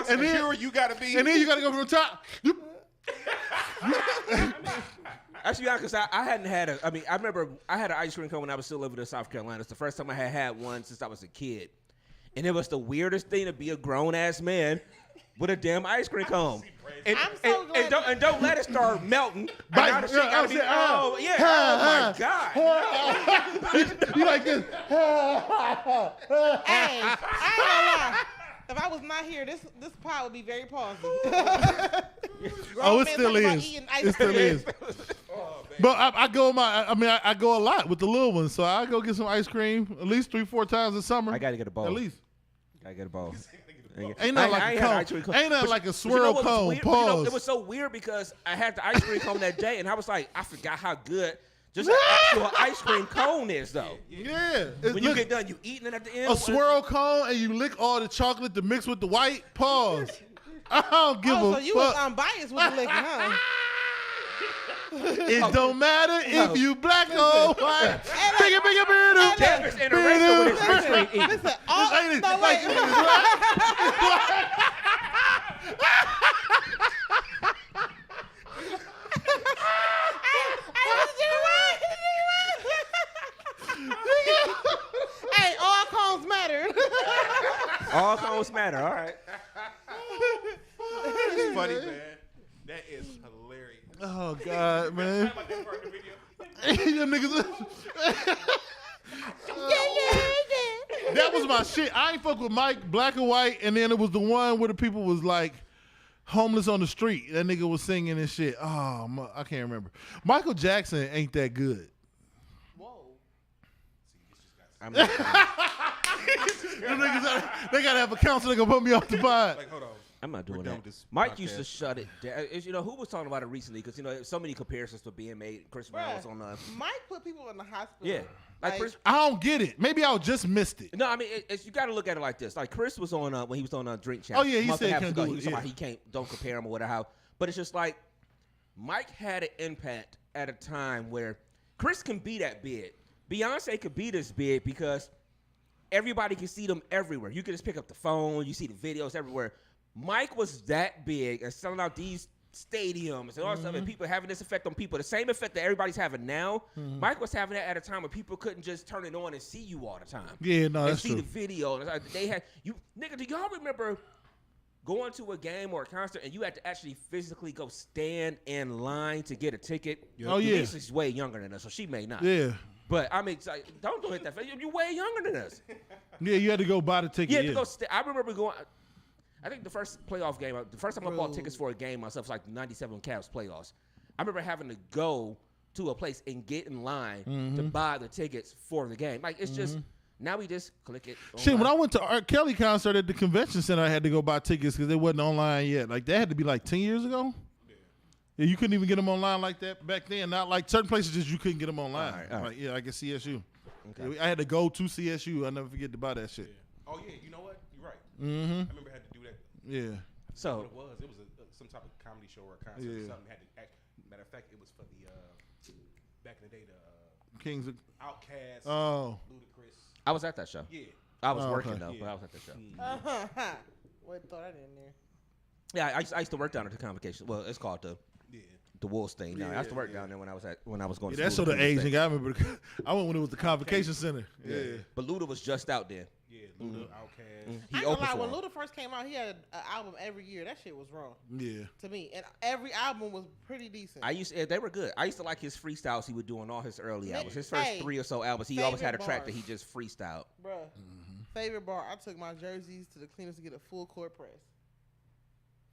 secure you got to be. And then you gotta go from the top. Actually, because I hadn't had a. I mean, I remember I had an ice cream cone when I was still living in South Carolina. It's the first time I had one since I was a kid, and it was the weirdest thing to be a grown ass man with a damn ice cream cone. And, I'm so glad and don't let it start melting. Bite- And now the shit gotta be, oh yeah, oh my god. You like this? Hey, I ain't gonna lie. If I was not here, this pod would be very pausy. Oh, it still is. It still is. But I go I go a lot with the little ones, so I go get some ice cream at least 3-4 times a summer. I gotta get a bowl. At least. Gotta get a bowl. Ain't nothing like a cone. Ain't nothing like a swirl cone. Weird? Pause. It was so weird because I had the ice cream cone that day, and I was like, I forgot how good just an actual ice cream cone is, though. Yeah. When you get done, you eating it at the end. a swirl cone and you lick all the chocolate to mix with the white. Pause. I don't give Oh, a so you fuck. was unbiased with the licking, huh? It don't matter if you black or white. Bigger, bigger, bigger. Devin's interracial with his ice cream eating. Listen, all, Ain't it? no, Like, wait. Hey, all cones matter. All cones matter. All right. It's funny, man. That is hilarious. oh God, man. Like that part of the video. Them niggas. That was my shit. I ain't fuck with Mike, black and white, and then it was the one where the people was like homeless on the street. That nigga was singing and shit. Oh, I can't remember. Michael Jackson ain't that good. Whoa. I'm not, Them niggas, they gotta have a counselor to put me off the pod. Like, hold on. I'm not doing done that. with this Mike used to podcast. shut it down. You know, who was talking about it recently? Because, you know, so many comparisons were being made. Chris Brown was on Mike put people in the hospital. yeah. Like Chris, I don't get it. Maybe I just missed it. no, I mean, you got to look at it like this. Like Chris was on when he was on Drink Champs. Oh, yeah, he a month said and a half he ago, can't do he was it, talking about he can't, don't compare him or whatever. But it's just like Mike had an impact at a time where Chris can be that big. Beyonce could be this big because everybody can see them everywhere. You can just pick up the phone. You see the videos everywhere. Mike was that big and selling out these stadiums and all that stuff, and people having this effect on people. The same effect that everybody's having now. Mike was having that at a time when people couldn't just turn it on and see you all the time. Yeah, no, and that's see true. the video. And they had you, nigga. Do y'all remember going to a game or a concert and you had to actually physically go stand in line to get a ticket? Oh, yeah. Lisa's way younger than us, so she may not. Yeah. But I mean, don't hit that. You're way younger than us. Yeah, you had to go buy the ticket. You had to go. I remember going. I think the first playoff game, the first time I bought tickets for a game myself was like the '97 Cavs playoffs. I remember having to go to a place and get in line to buy the tickets for the game. Like, it's just, now we just click it. Shit, when online. I went to R. Kelly concert at the convention center, I had to go buy tickets because they wasn't online yet. Like, that had to be like 10 years ago. Yeah, you couldn't even get them online like that back then. Not like certain places, just you couldn't get them online. All right. Like, yeah, like at CSU. Okay. Yeah, I had to go to CSU. I never forget to buy that shit. Oh, yeah. You know what? You're right. Mm-hmm. I remember I had to do that. Yeah. So, What it was some type of comedy show or a concert or Yeah. something. Had to act. Matter of fact, it was for the back in the day, the Kings of. Outkast, Oh. Ludacris. I was at that show. Yeah. I was Oh, working, okay. though, Yeah. but I was at that show. What throw that in there? Yeah, I used to work down at the convocation. Well, it's called the Yeah. Wolves thing. No, I used to work down there when I was going Yeah, to that school. showed the at Wolves age, State. nigga. I remember. I went when it was the convocation center. Yeah. But Luda was just out then. Yeah, Luda, Outkast. I ain't He gonna opened lie, for when him. Luda first came out, he had an album every year. That shit was raw Yeah. to me, and every album was pretty decent. They were good. I used to like his freestyles he would do on all his early albums. His first Hey, 3 or so albums, he always had a favorite track that bars. he just freestyled. Bruh, favorite bar. I took my jerseys to the cleaners to get a full court press.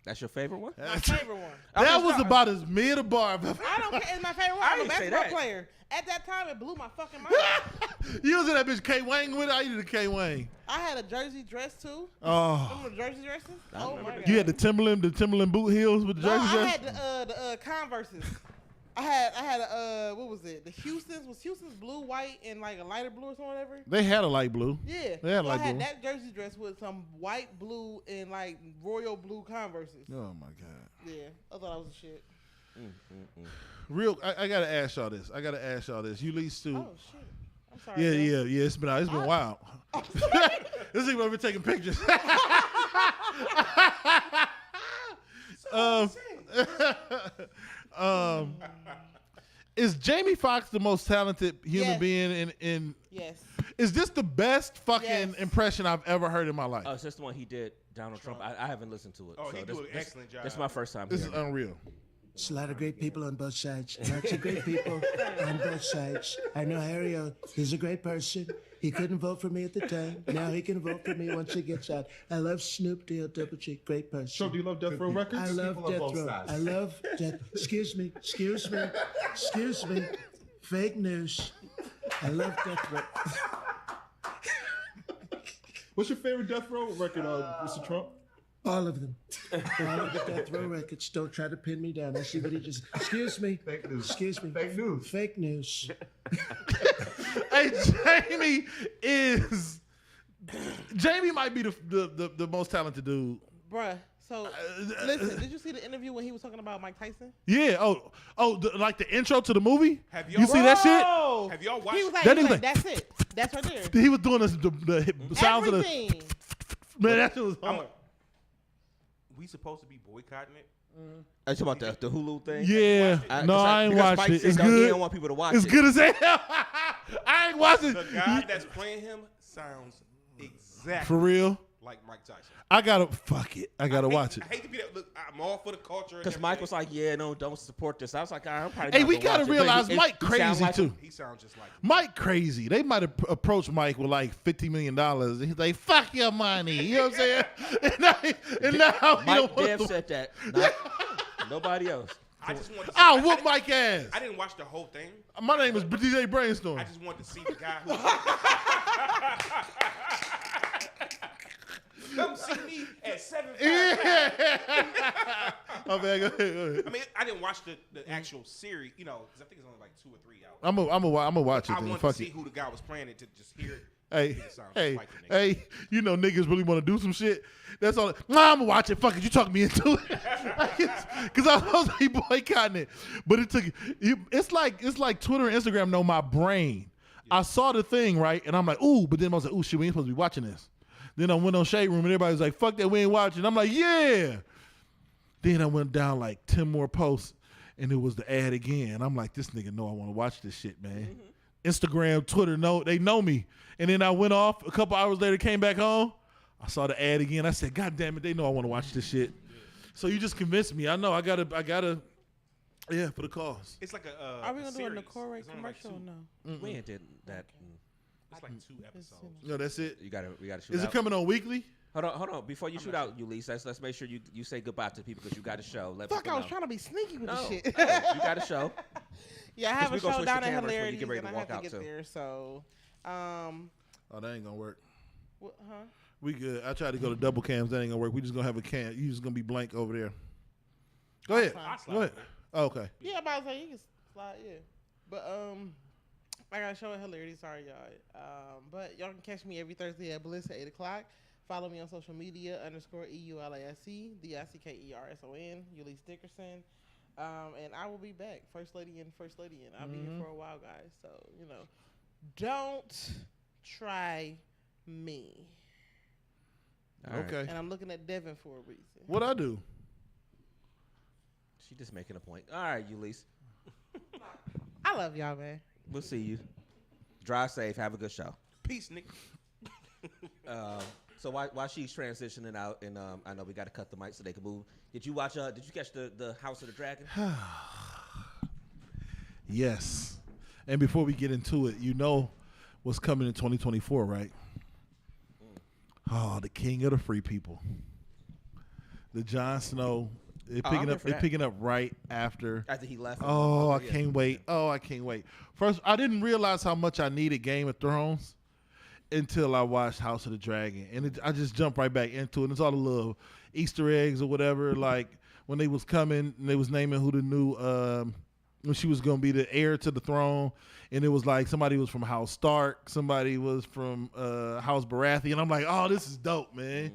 That's your favorite one? My favorite one. That was about as mid a bar I've ever. I don't care. It's my favorite one. I I'm a didn't say basketball that. player. At that time, it blew my fucking mind. You was in that bitch K Wang with it? I did a K Wang. I had a jersey dress too. Oh. Remember the jersey dresses? Oh my god. You had the Timberland boot heels with the No, jersey I dress? had the Converses. I had what was it? The Houston's blue, white, and like a lighter blue or something, whatever. They had a light blue. Yeah. They had So light I had blue. that jersey dress with some white, blue, and like royal blue Converses. Oh my god. Yeah, I thought I was a shit. Real, I gotta ask y'all this. You least to. Oh shit. I'm sorry. Yeah. bro. It's been wild. This is over taking pictures. Is Jamie Foxx the most talented human Yes. being in? Yes. Is this the best fucking Yes. impression I've ever heard in my life? Oh, it's just the one he did, Donald Trump. I haven't listened to it. Oh, so he this, do an this- excellent job. This is my first time This is hearing it. unreal. There's a lot of great people on both sides. Lots of great people on both sides. I know Harry O. He's a great person. He couldn't vote for me at the time. Now he can vote for me once he gets out. I love Snoop D.O. Double G. Great person. So do you love Death Row Records? I love People on Death both Row. sides. I love Death. Excuse me. Fake news. I love Death Row. What's your favorite Death Row record, Mr. Trump? All of them. All of the Death Row records. Don't try to pin me down. I see what he just. Excuse me. Fake news. Excuse me. Fake news. Fake news. Hey, Jamie might be the most talented dude. Bruh. So listen, did you see the interview when he was talking about Mike Tyson? Yeah. Like the intro to the movie. Have y'all You see that shit? Oh, Have y'all watched? he was like, That he was nigga like, that's it. That's right there. He was doing the sounds of the Everything. man. That shit was hard. We supposed to be boycotting it? Are you talking about the Hulu thing? Yeah. No, I ain't watched it. It's He good. don't want people to watch It's it. good as hell. I ain't watching. The guy that's playing him sounds exactly For real. like Mike Tyson. I gotta watch it. I hate to be that. Look, I'm all for the culture. Because Mike was like, "Yeah, no, don't support this." I was like, "I'm probably." Hey, not we gonna gotta watch it." But realize he- Mike he sound crazy like too. him. He sounds just like him. Mike crazy. They might have approached Mike with like $50 million. And he's like, "Fuck your money." You know what I'm saying? and now he Mike don't want Dev to- said that. Not, nobody else. I just want to. I'll whoop Mike ass. I didn't watch the whole thing. My name is DJ Brainstorm. I just wanted to see the guy who. Come see me at 7:00. Oh man, go ahead. I mean, I didn't watch the actual series, because I think it's only like 2 or 3 hours. I'm gonna watch it I then. wanted Fuck to see it. who the guy was playing it to just hear it. Hey, It sounds hey, like the nigga. hey, niggas really want to do some shit. That's all. Nah, I'm gonna watch it. Fuck it, you talk me into it. Because I was supposed to be boycotting it, but it took. It's like Twitter and Instagram know my brain. I saw the thing right, and I'm like, ooh, but then I was like, ooh, shit, we ain't supposed to be watching this. Then I went on Shade Room, and everybody's like, fuck that, we ain't watching. I'm like, yeah. Then I went down like 10 more posts, and it was the ad again. I'm like, this nigga know I want to watch this shit, man. Instagram, Twitter, they know me. And then I went off. A couple hours later, came back home. I saw the ad again. I said, God damn it, they know I want to watch this shit. So you just convinced me. I know. I gotta. Yeah, for the cause. It's like a. Are we gonna do a series. Nicole It's only like commercial or two- no? We ain't did that. It's like 2 episodes. No, that's it. We gotta shoot. Is it out. coming on weekly? Hold on. Before you shoot out, Ulysses, let's make sure you say goodbye to people because you got a show. Let Fuck, people I was know. trying to be sneaky with No, this shit. no, you got a show. Yeah, I have a we gonna show switch down the at cameras when you Hilarities, get ready and to I walk have out, to get too. there. So, Oh, that ain't gonna work. what, huh? We good. I tried to go to double cams. That ain't gonna work. We just gonna have a cam. You just gonna be blank over there. Go ahead. Fine. Go ahead. Oh, okay. Yeah, I'm about to say you can slide, yeah. But I got a show at Hilarity, sorry y'all. But y'all can catch me every Thursday at Bliss at 8:00. Follow me on social media _EULASE, DICKERSON, Ulysses Dickerson. And I will be back, First Lady and I'll be here for a while, guys. So, don't try me. All right. Okay. And I'm looking at Devin for a reason. What I do? She just making a point. All right, Ulysses. I love y'all, man. We'll see you. Drive safe. Have a good show. Peace, Nick. So while she's transitioning out, and I know we got to cut the mic so they can move. Did you watch? Did you catch the House of the Dragon? Yes. And before we get into it, you know what's coming in 2024, right? Oh, the king of the free people. The Jon Snow. It picking up right after he left. Oh, I can't wait. Oh, I can't wait. First, I didn't realize how much I needed Game of Thrones until I watched House of the Dragon, and I just jumped right back into it. And it's all the little Easter eggs or whatever, like when they was coming and they was naming who the new when she was going to be the heir to the throne, and it was like somebody was from House Stark, somebody was from House Baratheon. I'm like, oh, this is dope, man.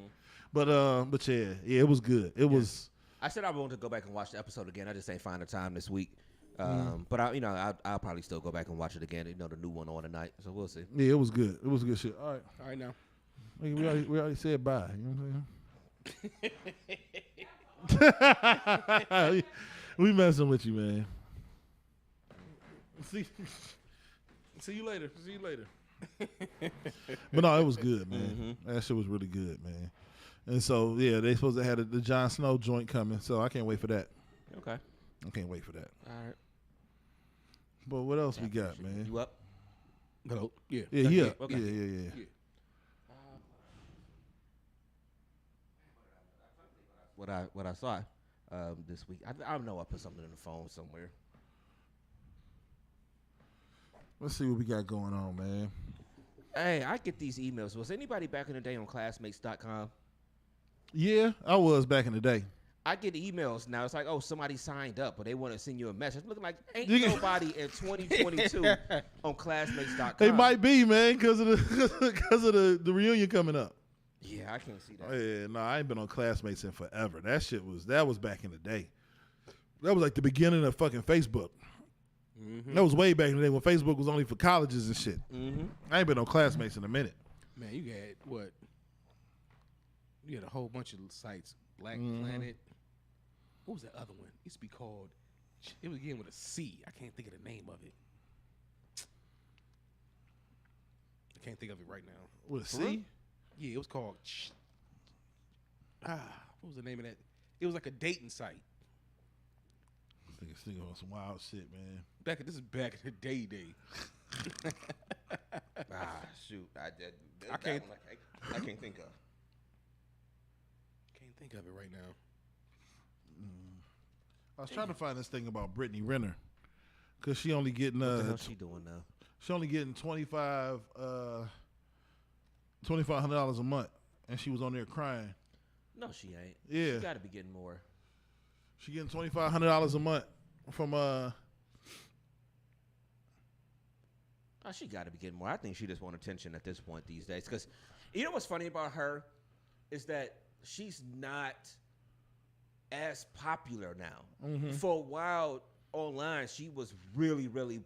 Mm-hmm. But yeah, it was good. It was. I said I wanted to go back and watch the episode again. I just ain't find the time this week. But I'll probably still go back and watch it again. The new one on tonight, so we'll see. Yeah, it was good. It was good shit. All right now. We already said bye. You know what I'm saying? We messing with you, man. See you later. But no, it was good, man. That shit was really good, man. And so, yeah, they supposed to have the Jon Snow joint coming, so I can't wait for that. Okay. I can't wait for that. All right. But what else we got, man? You up? Hello. Yeah. Yeah. Okay. Yeah. What I saw this week. I know I put something in the phone somewhere. Let's see what we got going on, man. Hey, I get these emails. Was anybody back in the day on classmates.com? Yeah, I was back in the day. I get emails now. It's like, oh, somebody signed up, but they want to send you a message. Looking like ain't nobody in 2022 on classmates.com. They might be, man, because of the reunion coming up. Yeah, I can't see that. Oh, yeah, no, I ain't been on Classmates in forever. That was back in the day. That was like the beginning of fucking Facebook. Mm-hmm. That was way back in the day when Facebook was only for colleges and shit. Mm-hmm. I ain't been on Classmates in a minute. Man, you had what? You had a whole bunch of sites. Black Planet. What was that other one? It used to be called. It was again with a C. I can't think of the name of it. I can't think of it right now. With a C? Yeah, it was called. What was the name of that? It was like a dating site. I think it's thinking on some wild shit, man. This is back in the day. Shoot, I can't think of. Can't think of it right now. I was trying to find this thing about Brittany Renner, cause she only getting what the hell she doing now? She only getting $2,500 a month, and she was on there crying. No, she ain't. Yeah, she got to be getting more. She getting $2,500 a month from she got to be getting more. I think she just want attention at this point these days. Because you know what's funny about her is that she's not as popular now. Mm-hmm. For a while online, she was really, really,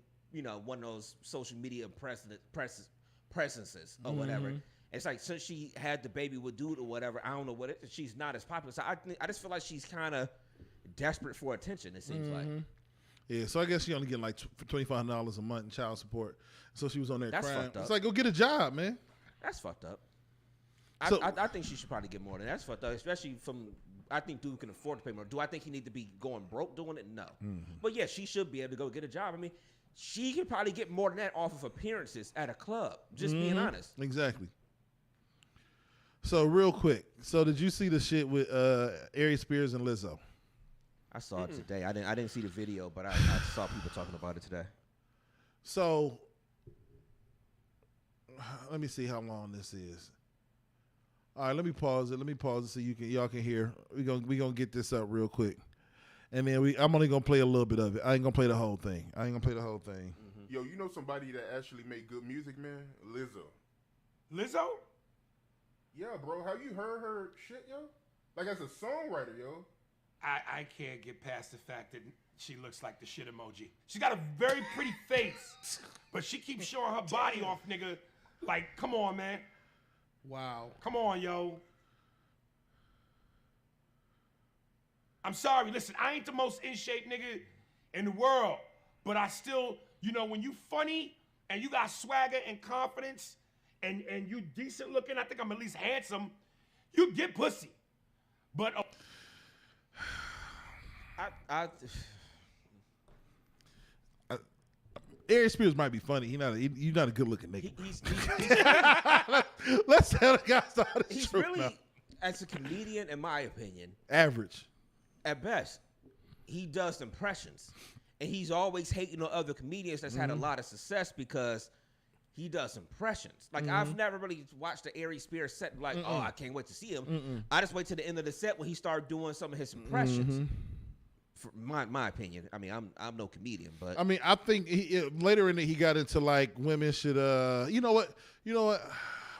one of those social media presences or whatever. It's like since she had the baby with dude or whatever, I don't know what it is. She's not as popular. So I just feel like she's kind of desperate for attention, it seems like. Yeah, so I guess she only getting like $2,500 a month in child support. So she was on there That's crying. fucked up. It's like, go get a job, man. That's fucked up. So, I think she should probably get more than that. That's fucked up, especially I think dude can afford to pay more. Do I think he need to be going broke doing it? No. But yeah, she should be able to go get a job. I mean, she could probably get more than that off of appearances at a club, just being honest. Exactly. So real quick, did you see the shit with Ari Spears and Lizzo? I saw it today. I didn't see the video, but I saw people talking about it today. So let me see how long this is. All right, let me pause it so y'all can hear. We gonna get this up real quick, and then I'm only gonna play a little bit of it. I ain't gonna play the whole thing. Yo, you know somebody that actually make good music, man? Lizzo? Yeah, bro. Have you heard her shit, yo? Like as a songwriter, yo. I can't get past the fact that she looks like the shit emoji. She's got a very pretty face, but she keeps showing her body off, nigga. Like, come on, man. Wow. Come on, yo. I'm sorry. Listen, I ain't the most in shape nigga in the world, but I still, when you funny and you got swagger and confidence and you decent looking, I think I'm at least handsome, you get pussy. But Aries Spears might be funny. You're not a good looking nigga. Let's tell the guys the truth. He's really, now. as a comedian, in my opinion, Average. At best. He does impressions. And he's always hating on other comedians that's had a lot of success because he does impressions. Like, I've never really watched the Aries Spears set like, oh, I can't wait to see him. I just wait to the end of the set when he started doing some of his impressions. For my opinion. I mean, I'm no comedian, but I mean, I think later in it he got into like women should you know what?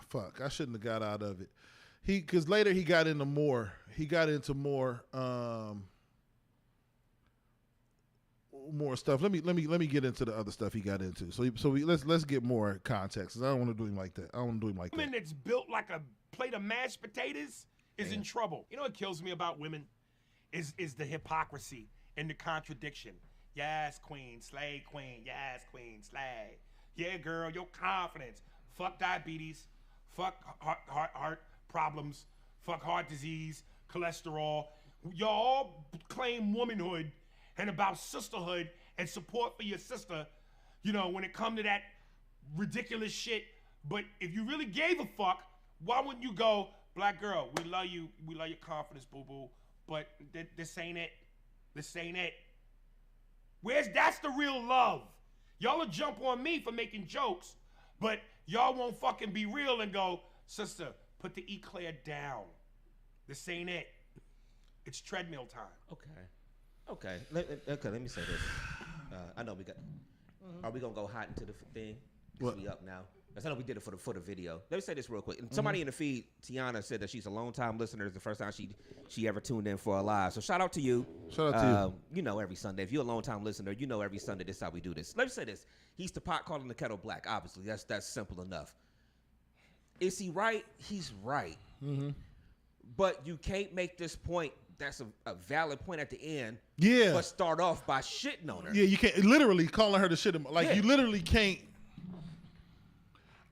Fuck, I shouldn't have got out of it. Because later he got into more. He got into more stuff. Let me get into the other stuff he got into. Let's get more context. 'Cause I don't want to do him like that. Women that's built like a plate of mashed potatoes is in trouble. You know what kills me about women is the hypocrisy and the contradiction. Yes, queen, slay queen. Yes, queen, slay. Yeah, girl, your confidence. Fuck diabetes. Fuck heart problems. Fuck heart disease, cholesterol. Y'all claim womanhood and about sisterhood and support for your sister, you know, when it come to that ridiculous shit. But if you really gave a fuck, why wouldn't you go, black girl, we love you, we love your confidence, boo-boo, but this ain't it. This ain't it. That's the real love. Y'all will jump on me for making jokes, but y'all won't fucking be real and go, sister, put the eclair down. This ain't it. It's treadmill time. Okay. Let me say this. I know we got. Are we gonna go hot into the thing? What? We up now? I know we did it for the video. Let me say this real quick. Somebody in the feed, Tiana, said that she's a long-time listener. It's the first time she ever tuned in for a live. So shout out to you. Shout out to you. You know every Sunday. If you're a long-time listener, you know every Sunday this is how we do this. Let me say this. He's the pot calling the kettle black. Obviously, that's simple enough. Is he right? He's right. But you can't make this point. That's a valid point at the end. Yeah. But start off by shitting on her. Yeah, you can't literally calling her the shit. Like you literally can't.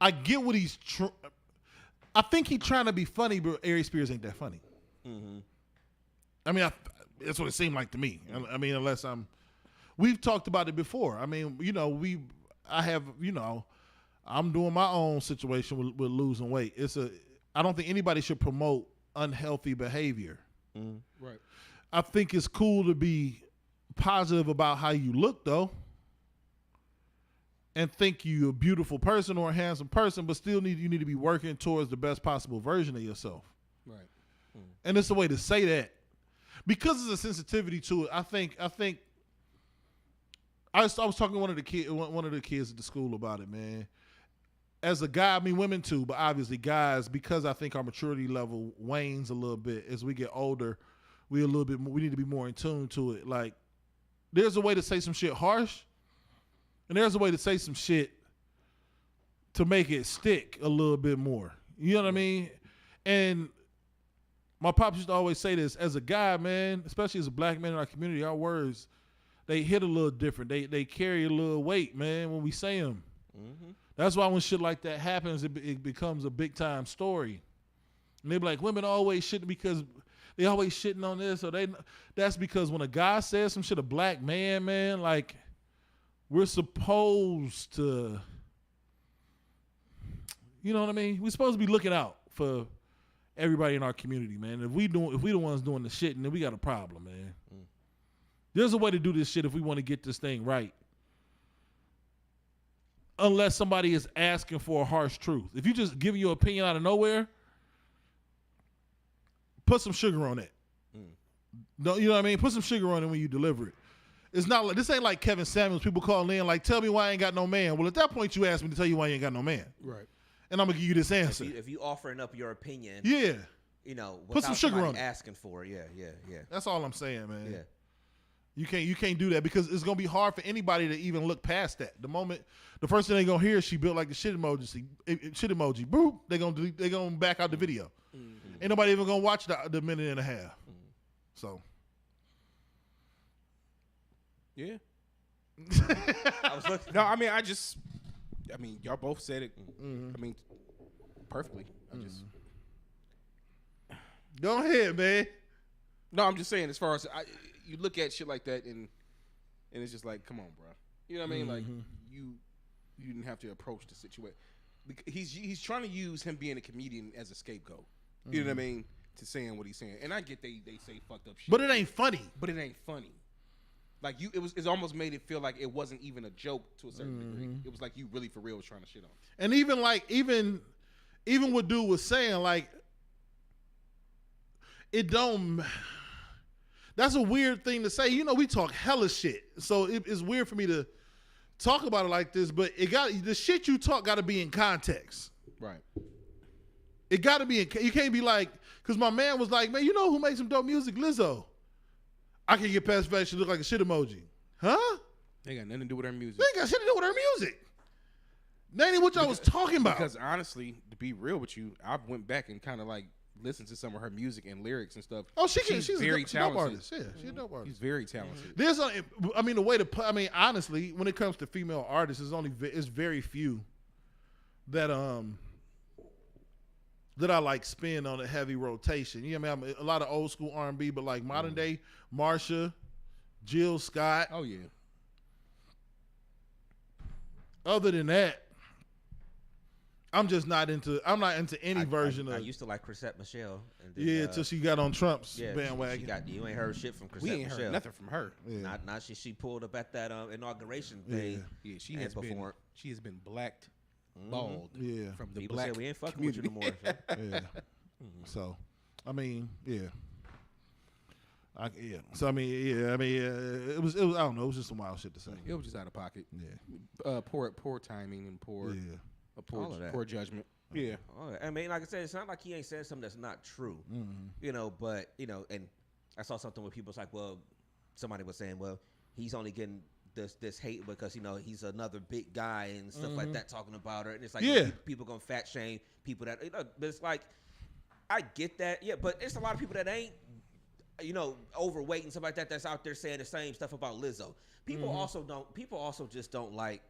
I get what he's. I think he's trying to be funny, but Aries Spears ain't that funny. I mean, that's what it seemed like to me. I mean, unless we've talked about it before. I mean, you know, I'm doing my own situation with losing weight. I don't think anybody should promote unhealthy behavior. Right. I think it's cool to be positive about how you look, though, and think you're a beautiful person or a handsome person, but still you need to be working towards the best possible version of yourself. Right. And it's a way to say that because there's a sensitivity to it. I think I was talking to one of the kids at the school about it, man. As a guy, I mean women too, but obviously guys, because I think our maturity level wanes a little bit as we get older. We need to be more in tune to it. Like, there's a way to say some shit harsh, and there's a way to say some shit to make it stick a little bit more. You know what I mean? And my pops used to always say this, as a guy, man, especially as a black man in our community, our words, they hit a little different. They carry a little weight, man, when we say them. That's why when shit like that happens, it becomes a big time story. And they be like, women always shitting because they always shitting on this, or that's because when a guy says some shit, a black man, like, we're supposed to, you know what I mean? We're supposed to be looking out for everybody in our community, man. If we the ones doing the shit, then we got a problem, man. There's a way to do this shit if we want to get this thing right. Unless somebody is asking for a harsh truth. If you just giving your opinion out of nowhere, put some sugar on it. No, you know what I mean? Put some sugar on it when you deliver it. It's not like, this ain't like Kevin Samuels. People calling in like, tell me why I ain't got no man. Well, at that point, you asked me to tell you why you ain't got no man. Right. And I'm going to give you this answer. If you offering up your opinion, yeah, you know, put some sugar on it. Asking for it. Yeah. That's all I'm saying, man. Yeah. You can't do that because it's gonna be hard for anybody to even look past that. The first thing they're gonna hear is she built like the shit emoji. Boop. They're gonna back out the video. Ain't nobody even gonna watch the minute and a half. So. Yeah. No, I mean, y'all both said it. I mean, perfectly. I just Go ahead, man. no. I'm just saying, as far as you look at shit like that, and it's just like, come on, bro. You know what I mean? Like you didn't have to approach the situation. He's trying to use him being a comedian as a scapegoat. You know what I mean? To saying what he's saying, and I get they say fucked up shit, But it ain't funny. Like it almost made it feel like it wasn't even a joke to a certain degree. It was like you really for real was trying to shit on. And even what dude was saying, like, it don't. That's a weird thing to say. You know, we talk hella shit, so it's weird for me to talk about it like this. But the shit you talk got to be in context. Right. It got to be you can't be like, because my man was like, man, you know who makes some dope music? Lizzo. I can get past the fact she look like a shit emoji. Huh? They got nothing to do with her music. They ain't got shit to do with her music. That ain't what y'all was talking about. Because honestly, to be real with you, I went back and kind of like listened to some of her music and lyrics and stuff. Oh, she's very a dope talented. artist. Yeah, she's a dope artist. She's very talented. There's the way to honestly, when it comes to female artists, it's very few that I like spin on a heavy rotation. You know what I mean? A lot of old school R&B, but like modern day, Marsha, Jill Scott. Oh yeah. Other than that, I'm not into any version of. I used to like Chrisette Michele. And then, until she got on Trump's bandwagon. You ain't heard shit from Chrisette We ain't Michele. heard nothing from her. Yeah. Not she pulled up at that inauguration thing. Yeah, she has been blacked, bald. Yeah, from the People black say we ain't fucking community. with you no more. Yeah. So, I mean, yeah. It was. I don't know. It was just some wild shit to say. It was just out of pocket. Yeah. Poor timing and poor judgment. Yeah. I mean, like I said, it's not like he ain't saying something that's not true. You know, but and I saw something where people was like, well, somebody was saying, well, he's only getting this hate because he's another big guy and stuff like that talking about her, and it's like people gonna fat shame people that but it's like I get that, but it's a lot of people that ain't overweight and stuff like that that's out there saying the same stuff about Lizzo. People also just don't like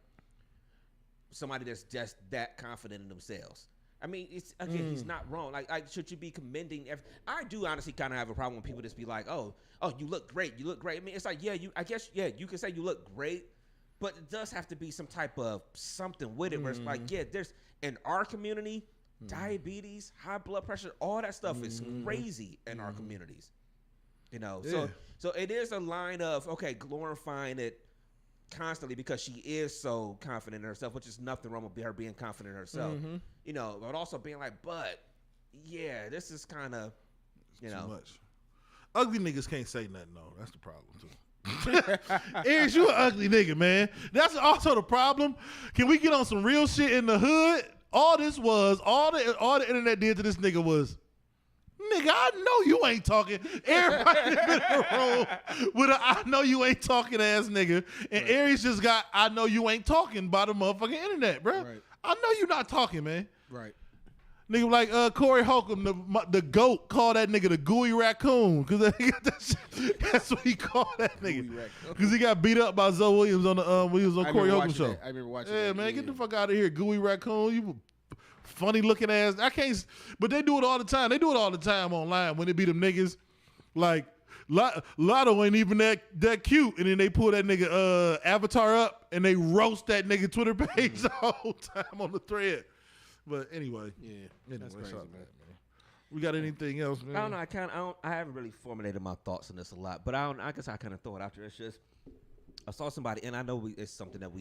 somebody that's just that confident in themselves. I mean, it's he's not wrong. Like, should you be commending? I do honestly kind of have a problem when people just be like, "Oh, you look great. You look great." I mean, it's like, I guess you can say you look great, but it does have to be some type of something with it. Where it's like, there's in our community, diabetes, high blood pressure, all that stuff is crazy in our communities. So it is a line of glorifying it constantly because she is so confident in herself, which is nothing wrong with her being confident in herself. But also being like, this is kind of, too much. Ugly niggas can't say nothing though. That's the problem too. Aries, you an ugly nigga, man. That's also the problem. Can we get on some real shit in the hood? All the internet did to this nigga was, nigga, I know you ain't talking. Everybody in the room with a I know you ain't talking ass nigga. And Aries just got I know you ain't talking by the motherfucking internet, bro. Right. I know you not talking, man. Right. Nigga like Corey Holcomb, the GOAT, called that nigga the gooey raccoon. Because that's what he called that nigga. Because he got beat up by Zoe Williams on the when he was on Corey Holcomb's show. I remember watching that. Yeah, man, get the fuck out of here, gooey raccoon. You funny looking ass. I can't, but they do it all the time. They do it all the time online when they beat them niggas. Like Lotto ain't even that cute, and then they pull that nigga avatar up and they roast that nigga Twitter page the whole time on the thread. But anyway, that's crazy, man. We got anything else, man? I don't know. I haven't really formulated my thoughts on this a lot, but I guess I kind of throw it out there. It's just I saw somebody, and I know it's something that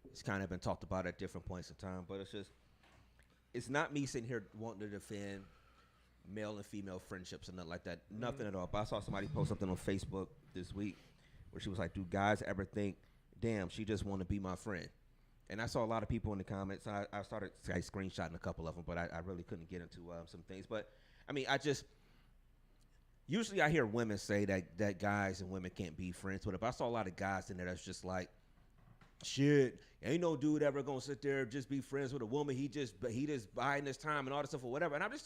it's kind of been talked about at different points of time, but it's not me sitting here wanting to defend male and female friendships and nothing like that. Nothing at all. But I saw somebody post something on Facebook this week where she was like, do guys ever think, damn, she just want to be my friend? And I saw a lot of people in the comments. I started screenshotting a couple of them, but I really couldn't get into some things. But, I mean, usually I hear women say that guys and women can't be friends. But if I saw a lot of guys in there that's just like, shit, ain't no dude ever gonna sit there and just be friends with a woman. He just biding his time and all this stuff or whatever. And I was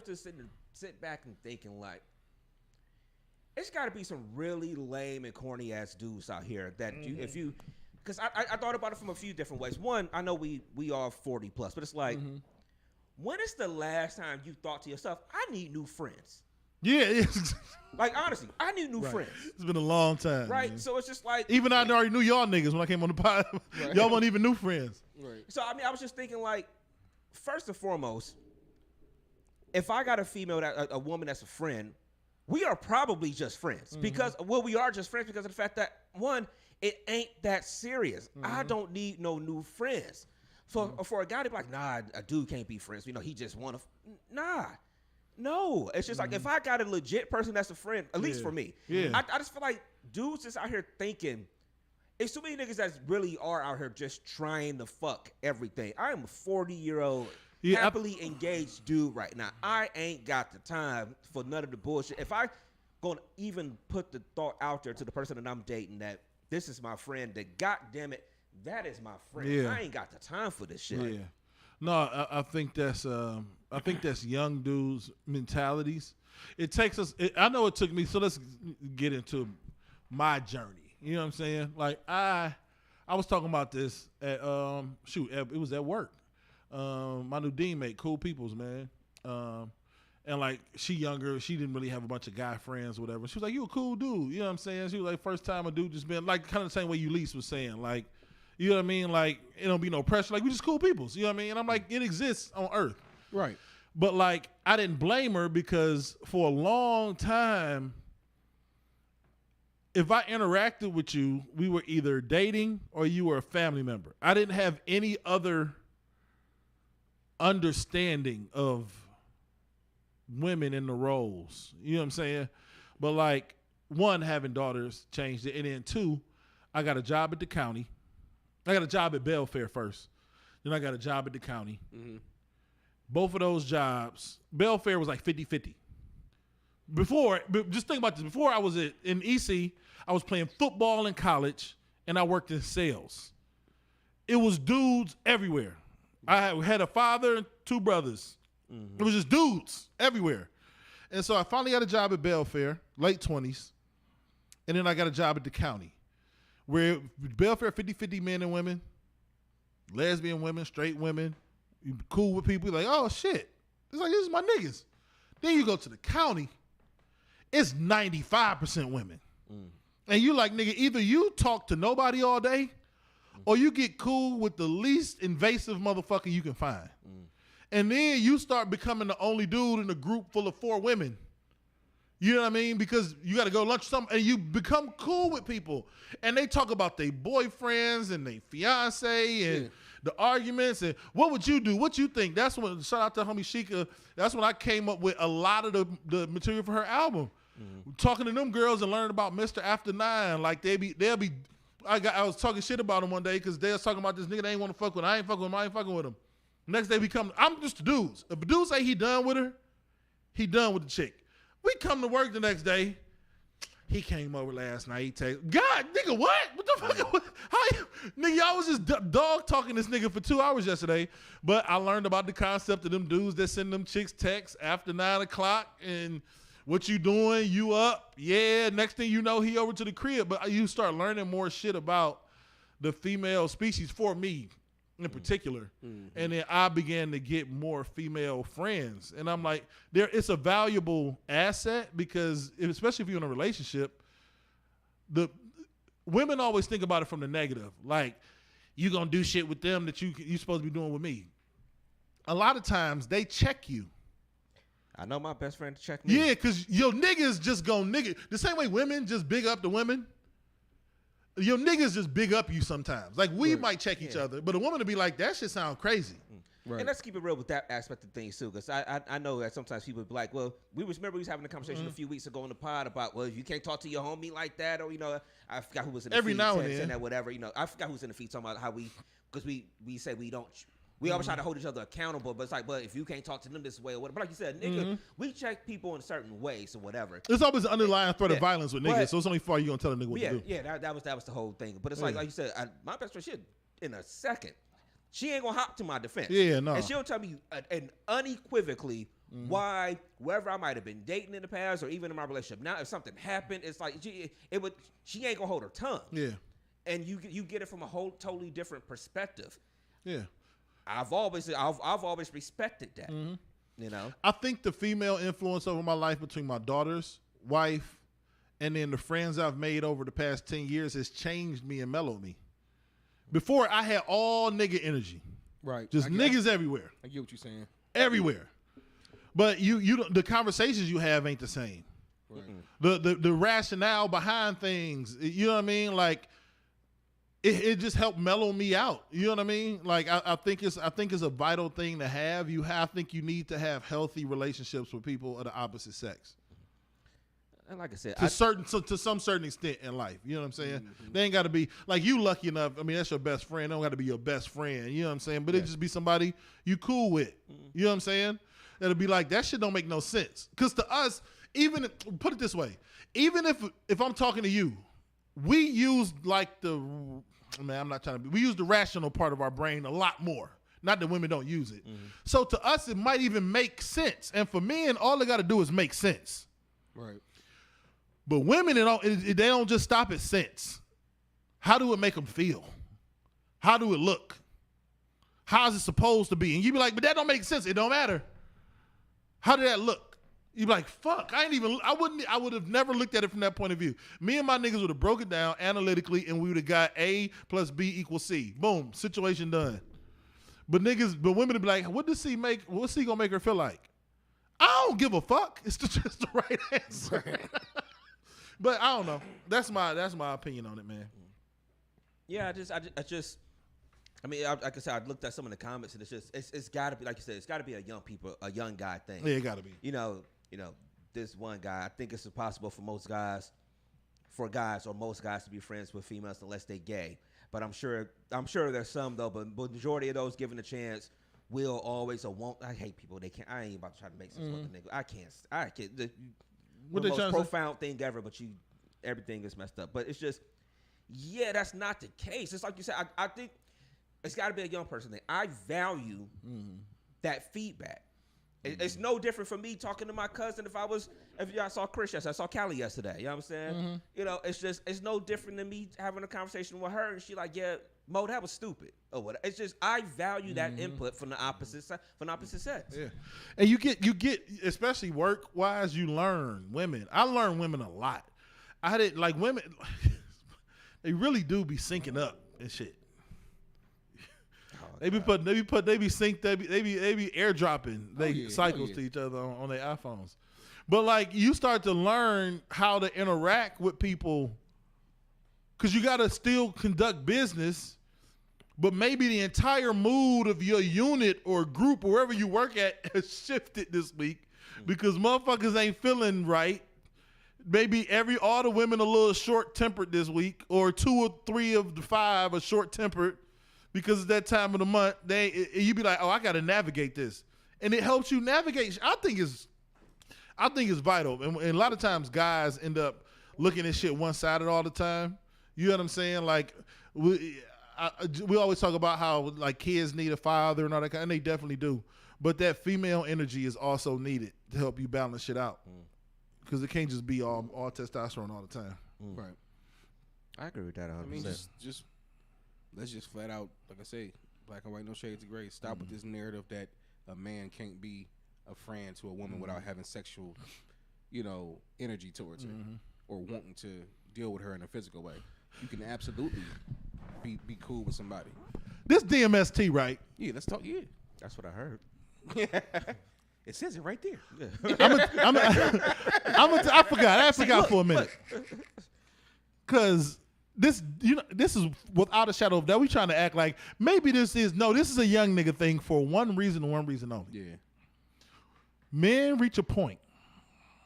just sit back and thinking like, it's got to be some really lame and corny ass dudes out here that because I thought about it from a few different ways. One, I know we are 40 plus, but it's like, when is the last time you thought to yourself, I need new friends? Yeah, it's, Like, honestly, I need new friends. it's been a long time. Right? Man. So it's just like. Even I already knew y'all niggas when I came on the pod. Y'all weren't even new friends. Right. So, I mean, I was just thinking, like, first and foremost, if I got a female, a woman that's a friend, we are probably just friends. Because, well, we are just friends because of the fact that, one, it ain't that serious. I don't need no new friends. So for a guy to be like, nah, a dude can't be friends. You know, he just want to. Nah. No. It's just like, if I got a legit person that's a friend, at least for me, I just feel like dudes just out here thinking, it's too many niggas that really are out here just trying to fuck everything. I am a 40-year-old, happily engaged dude right now. I ain't got the time for none of the bullshit. If I gonna even put the thought out there to the person that I'm dating that this is my friend, that goddamn it, that is my friend. Yeah. I ain't got the time for this shit. Yeah. No, I think that's young dudes' mentalities. It takes us. I know it took me. So let's get into my journey. You know what I'm saying? Like I was talking about this at it was at work. My new dean mate, cool peoples, man. And like she younger, she didn't really have a bunch of guy friends or whatever. She was like, "You a cool dude," you know what I'm saying? She was like, first time a dude just been like kind of the same way you Lise was saying, like, you know what I mean? Like it don't be no pressure. Like we just cool peoples, you know what I mean? And I'm like, it exists on Earth, Right. but like I didn't blame her because for a long time, if I interacted with you, we were either dating or you were a family member. I didn't have any other understanding of women in the roles. You know what I'm saying? But like, one, having daughters changed it. And then two, I got a job at the county. I got a job at Belfair first. Then I got a job at the county. Both of those jobs, Belfair was like 50-50. Just think about this. Before I was in EC, I was playing football in college, and I worked in sales. It was dudes everywhere. I had a father and two brothers. It was just dudes everywhere. And so I finally got a job at Belfair, late 20s, and then I got a job at the county, where Belfair 50-50 men and women, lesbian women, straight women, you cool with people, like, oh, shit. It's like, this is my niggas. Then you go to the county, it's 95% women. And you like, nigga, either you talk to nobody all day or you get cool with the least invasive motherfucker you can find. And then you start becoming the only dude in a group full of 4 women. You know what I mean? Because you got to go lunch or something, and you become cool with people. And they talk about their boyfriends and their fiance and the arguments and what would you do? What you think? That's when, shout out to homie Sheikah, that's when I came up with a lot of the material for her album. Talking to them girls and learning about Mr. After 9. Like they'll be. I was talking shit about them one day because they was talking about this nigga they ain't want to fuck with. I ain't fucking with him. I ain't fucking with him. Next day we come. I'm just the dudes. If a dude say he done with her, he done with the chick. We come to work the next day. He came over last night. He texted, God, nigga, what? What the fuck? How you? Nigga, I was just dog talking this nigga for 2 hours yesterday. But I learned about the concept of them dudes that send them chicks texts after 9 o'clock and what you doing? You up? Yeah. Next thing you know, he over to the crib. But you start learning more shit about the female species for me in particular. And then I began to get more female friends. And I'm like, it's a valuable asset because especially if you're in a relationship, the women always think about it from the negative. Like, you gonna do shit with them that you supposed to be doing with me. A lot of times they check you. I know my best friend to check me. Yeah, because your niggas just go nigga. The same way women just big up the women, your niggas just big up you sometimes. Like, we might check each other, but a woman to be like, that shit sound crazy. Right. And let's keep it real with that aspect of things, too, because I know that sometimes people be like, well, we was having a conversation a few weeks ago on the pod about, well, if you can't talk to your homie like that, or, you know, I forgot who was in the every feed now and then, saying that, whatever, you know, I forgot who was in the feed talking about how because we say we don't. We always try to hold each other accountable, but it's like, but if you can't talk to them this way or whatever. But like you said, nigga, we check people in certain ways or whatever. There's always an underlying threat of violence with niggas, so it's only far you gonna tell a nigga what to do. Yeah, that was the whole thing. But it's like you said, my best friend, shit, in a second, she ain't gonna hop to my defense. Yeah, no. And she'll tell me and unequivocally why wherever I might have been dating in the past or even in my relationship now, if something happened, it's like she ain't gonna hold her tongue. Yeah. And you get it from a whole totally different perspective. Yeah. I've always respected that. You know, I think the female influence over my life between my daughter's wife and then the friends I've made over the past 10 years has changed me and mellowed me. Before, I had all nigga energy. Right. Just niggas everywhere. I get what you're saying. Everywhere. But the conversations you have ain't the same. Right. The rationale behind things, you know what I mean? Like, it just helped mellow me out. You know what I mean? Like, I think it's a vital thing to have. I think you need to have healthy relationships with people of the opposite sex. And like I said, to some certain extent in life. You know what I'm saying? They ain't got to be, like, you lucky enough. I mean, that's your best friend. They don't got to be your best friend. You know what I'm saying? But it just be somebody you cool with. You know what I'm saying? That'll be like, that shit don't make no sense. Because to us, put it this way, even if I'm talking to you, we use like we use the rational part of our brain a lot more. Not that women don't use it. So to us, it might even make sense. And for men, all they got to do is make sense. Right. But women, they don't just stop at sense. How do it make them feel? How do it look? How is it supposed to be? And you be like, but that don't make sense. It don't matter. How did that look? You be like, fuck, I would have never looked at it from that point of view. Me and my niggas would have broke it down analytically and we would have got A plus B equals C. Boom, situation done. But women would be like, what's C gonna make her feel like? I don't give a fuck. It's just the right answer. But I don't know. That's my opinion on it, man. Yeah, I mean, like I said, I looked at some of the comments, and it's got to be, like you said, it's got to be a young guy thing. Yeah, it got to be. You know, this one guy. I think it's impossible for most guys to be friends with females unless they gay. But I'm sure there's some though. But majority of those given a chance will always or won't. I hate people. They can't. I ain't about to try to make sense with the nigga. I can't. The most profound thing ever, but everything is messed up. But it's just, yeah, that's not the case. It's like you said. I think it's got to be a young person thing. I value that feedback. It's no different from me talking to my cousin if y'all saw Chris yesterday, I saw Callie yesterday. You know what I'm saying? You know, it's no different than me having a conversation with her and she like, yeah, Mo, that was stupid or whatever. It's just I value that input from the opposite sex. Yeah, and you get especially work wise, you learn women. I learn women a lot. I had it like women. They really do be syncing up and shit. They be synced. They be airdropping cycles to each other on their iPhones. But like you start to learn how to interact with people because you got to still conduct business. But maybe the entire mood of your unit or group or wherever you work at has shifted this week because motherfuckers ain't feeling right. Maybe all the women a little short-tempered this week, or 2 or 3 of the 5 are short-tempered because it's that time of the month. You be like, oh, I got to navigate this, and it helps you navigate. I think it's vital, and a lot of times guys end up looking at shit one-sided all the time. You know what I'm saying? Like we always talk about how like kids need a father and all that kind, and they definitely do. But that female energy is also needed to help you balance shit out, because it can't just be all testosterone all the time. Right. I agree with that 100%. I mean, just let's just flat out, like I say, black and white, no shades of gray. Stop with this narrative that a man can't be a friend to a woman without having sexual, energy towards her or wanting to deal with her in a physical way. You can absolutely be cool with somebody. This DMST, right? Yeah, let's talk. Yeah, that's what I heard. It says it right there. I forgot for a minute. Cause this is without a shadow of doubt. We trying to act like maybe this is a young nigga thing for one reason and one reason only. Yeah. Men reach a point.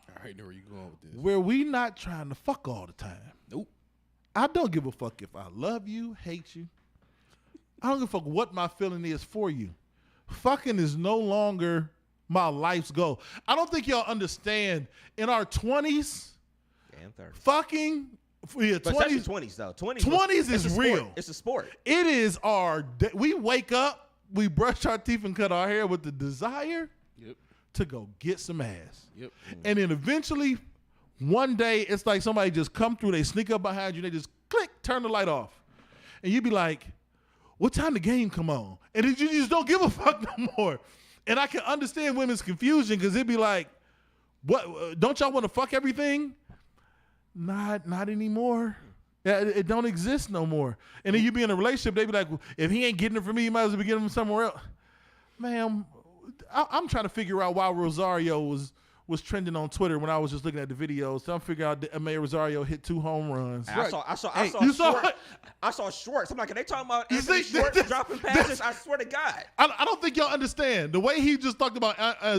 I already know where you going with this. Where we not trying to fuck all the time. Nope. I don't give a fuck if I love you, hate you. I don't give a fuck what my feeling is for you. Fucking is no longer my life's goal. I don't think y'all understand. In our 20s and 30s, fucking but 20s though. 20s is real. It's a sport. It is we wake up, we brush our teeth and cut our hair with the desire to go get some ass. Yep. And then eventually, one day, it's like somebody just come through, they sneak up behind you, they just click, turn the light off. And you be like, what time the game come on? And you just don't give a fuck no more. And I can understand women's confusion because it'd be like, what? Don't y'all want to fuck everything? Not anymore. Yeah, it don't exist no more. And then you be in a relationship, they be like, well, if he ain't getting it from me, you might as well be getting him somewhere else. Man, I'm trying to figure out why Rosario was trending on Twitter when I was just looking at the videos. So I'm figuring out that Amaya Rosario hit 2 home runs. I saw Schwartz. I'm like, are they talking about Anthony Schwartz dropping passes? I swear to God. I don't think y'all understand. The way he just talked about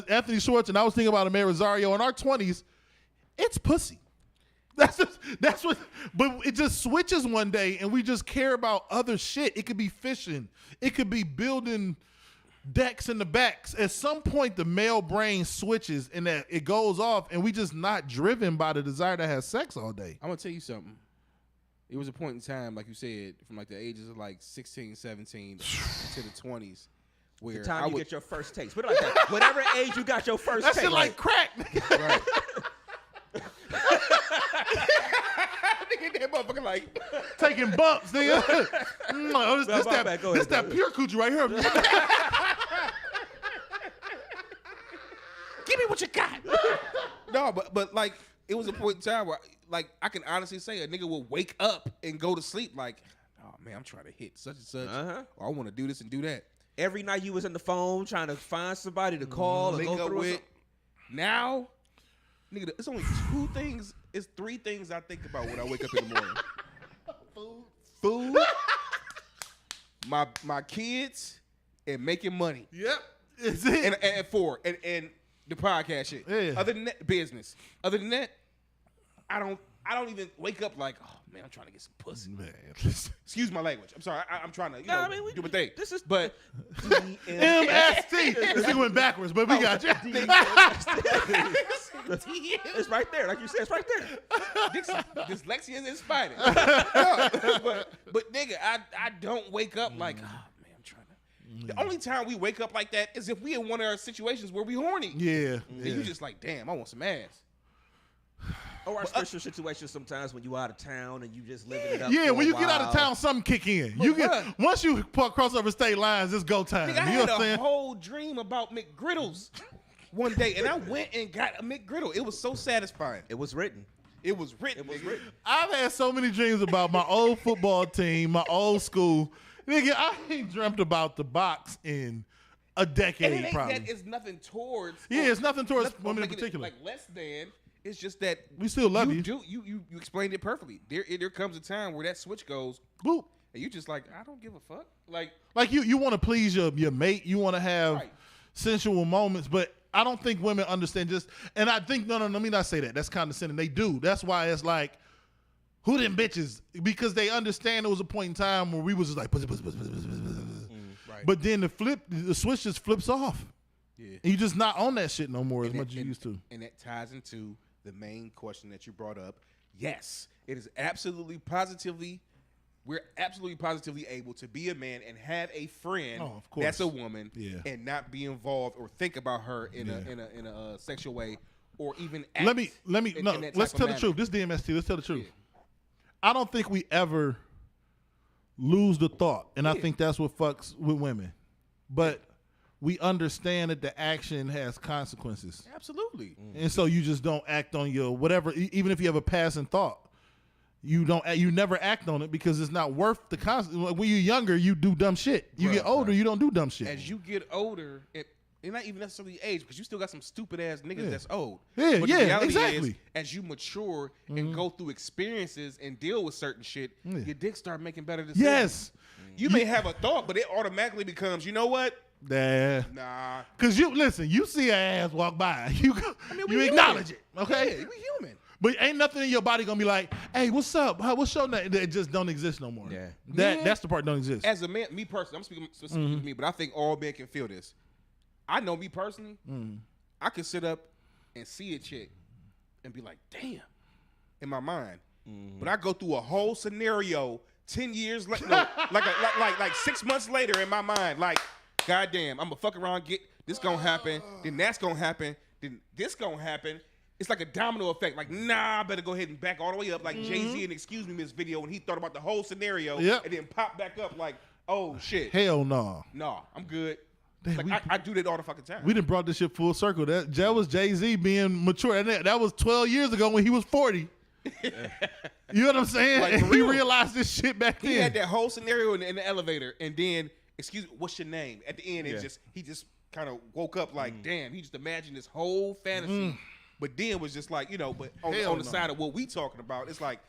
Anthony Schwartz, and I was thinking about Amaya Rosario in our 20s, it's pussy. That's what, but it just switches one day and we just care about other shit. It could be fishing. It could be building decks in the backs. At some point, the male brain switches and that it goes off and we just not driven by the desire to have sex all day. I'm going to tell you something. It was a point in time, like you said, from like the ages of like 16, 17 to the 20s. Where the time you get your first taste. Put it like that. Whatever age you got your first taste. That's like crack. Right. Nigga, that motherfucker like taking bumps, nigga. This that pure coochie right here. Give me what you got. No, but like it was a point in time where like I can honestly say a nigga will wake up and go to sleep like, oh man, I'm trying to hit such and such, or I want to do this and do that. Every night you was on the phone trying to find somebody to call and go through with. Now, nigga, it's only 2 things. It's 3 things I think about when I wake up in the morning. Food, my kids, and making money. Yep, it's it. And 4, and the podcast shit. Yeah. Other than that, business. Other than that, I don't even wake up like, oh man, I'm trying to get some pussy. Man, excuse my language. I'm sorry. I'm trying to do my thing. This is but DMST. This went backwards, but we got you. It's right there, like you said. It's right there. Dyslexia is inspired. but nigga, I don't wake up like, oh man, I'm trying to. The only time we wake up like that is if we in one of our situations where we horny. Yeah. And you just like, damn, I want some ass. Or our special situations sometimes when you out of town and you just living it up. Yeah, when you get out of town, something kick in. You get once you cross over state lines, it's go time. Nigga, I had a whole dream about McGriddles one day, and I went and got a McGriddle. It was so satisfying. It was written. It was written. I've had so many dreams about my old football team, my old school. Nigga, I ain't dreamt about the box in a decade, and it probably. That is nothing towards. Yeah, it's nothing towards women in particular. Like less than. It's just that we still love you. You explained it perfectly. There comes a time where that switch goes boop, and you just like, I don't give a fuck. Like you want to please your mate. You want to have sensual moments, but I don't think women understand just. And I think no, let me not say that. That's condescending. They do. That's why it's like, who them bitches? Because they understand there was a point in time where we was just like, pussy. Right. But then the switch just flips off. Yeah, and you just not on that shit no more as much as you used to. And that ties into the main question that you brought up. Yes, it is absolutely positively. We're absolutely positively able to be a man and have a friend that's a woman, and not be involved or think about her in a sexual way, or even act let's tell the truth. This DMST. Let's tell the truth. Yeah. I don't think we ever lose the thought, and I think that's what fucks with women, but. We understand that the action has consequences. Absolutely. And so you just don't act on your whatever, even if you have a passing thought. You never act on it because it's not worth the consequence. When you're younger, you do dumb shit. You get older, you don't do dumb shit. As you get older, it's not even necessarily age, because you still got some stupid ass niggas that's old. Yeah, but the reality exactly. is, as you mature and go through experiences and deal with certain shit, your dick start making better decisions. Yes. You may have a thought, but it automatically becomes, you know what? Nah. Cause you see an ass walk by. You acknowledge it. Okay? Yeah, we human. But ain't nothing in your body gonna be like, hey, what's up? What's your name? That just don't exist no more. Yeah. That's the part that don't exist. As a man, me personally, I'm speaking specifically to me, but I think all men can feel this. I know me personally, I can sit up and see a chick and be like, damn, in my mind. But I go through a whole scenario 10 years later, like 6 months later in my mind, like, goddamn, I'm gonna fuck around, get this gonna happen, then that's gonna happen, then this gonna happen. It's like a domino effect. Like, nah, I better go ahead and back all the way up, like Jay-Z in Excuse Me Miss video when he thought about the whole scenario and then pop back up like, Oh shit. Hell no. No, I'm good. Damn, Like I do that all the fucking time. We done brought this shit full circle. That was Jay-Z being mature. And that was 12 years ago when he was 40. You know what I'm saying? Like, and for he real. realized this shit back then. He had that whole scenario in the elevator, and then, excuse me, what's your name? At the end, he just kind of woke up like, damn, he just imagined this whole fantasy. But then was just like, but on the side of what we talking about, it's like,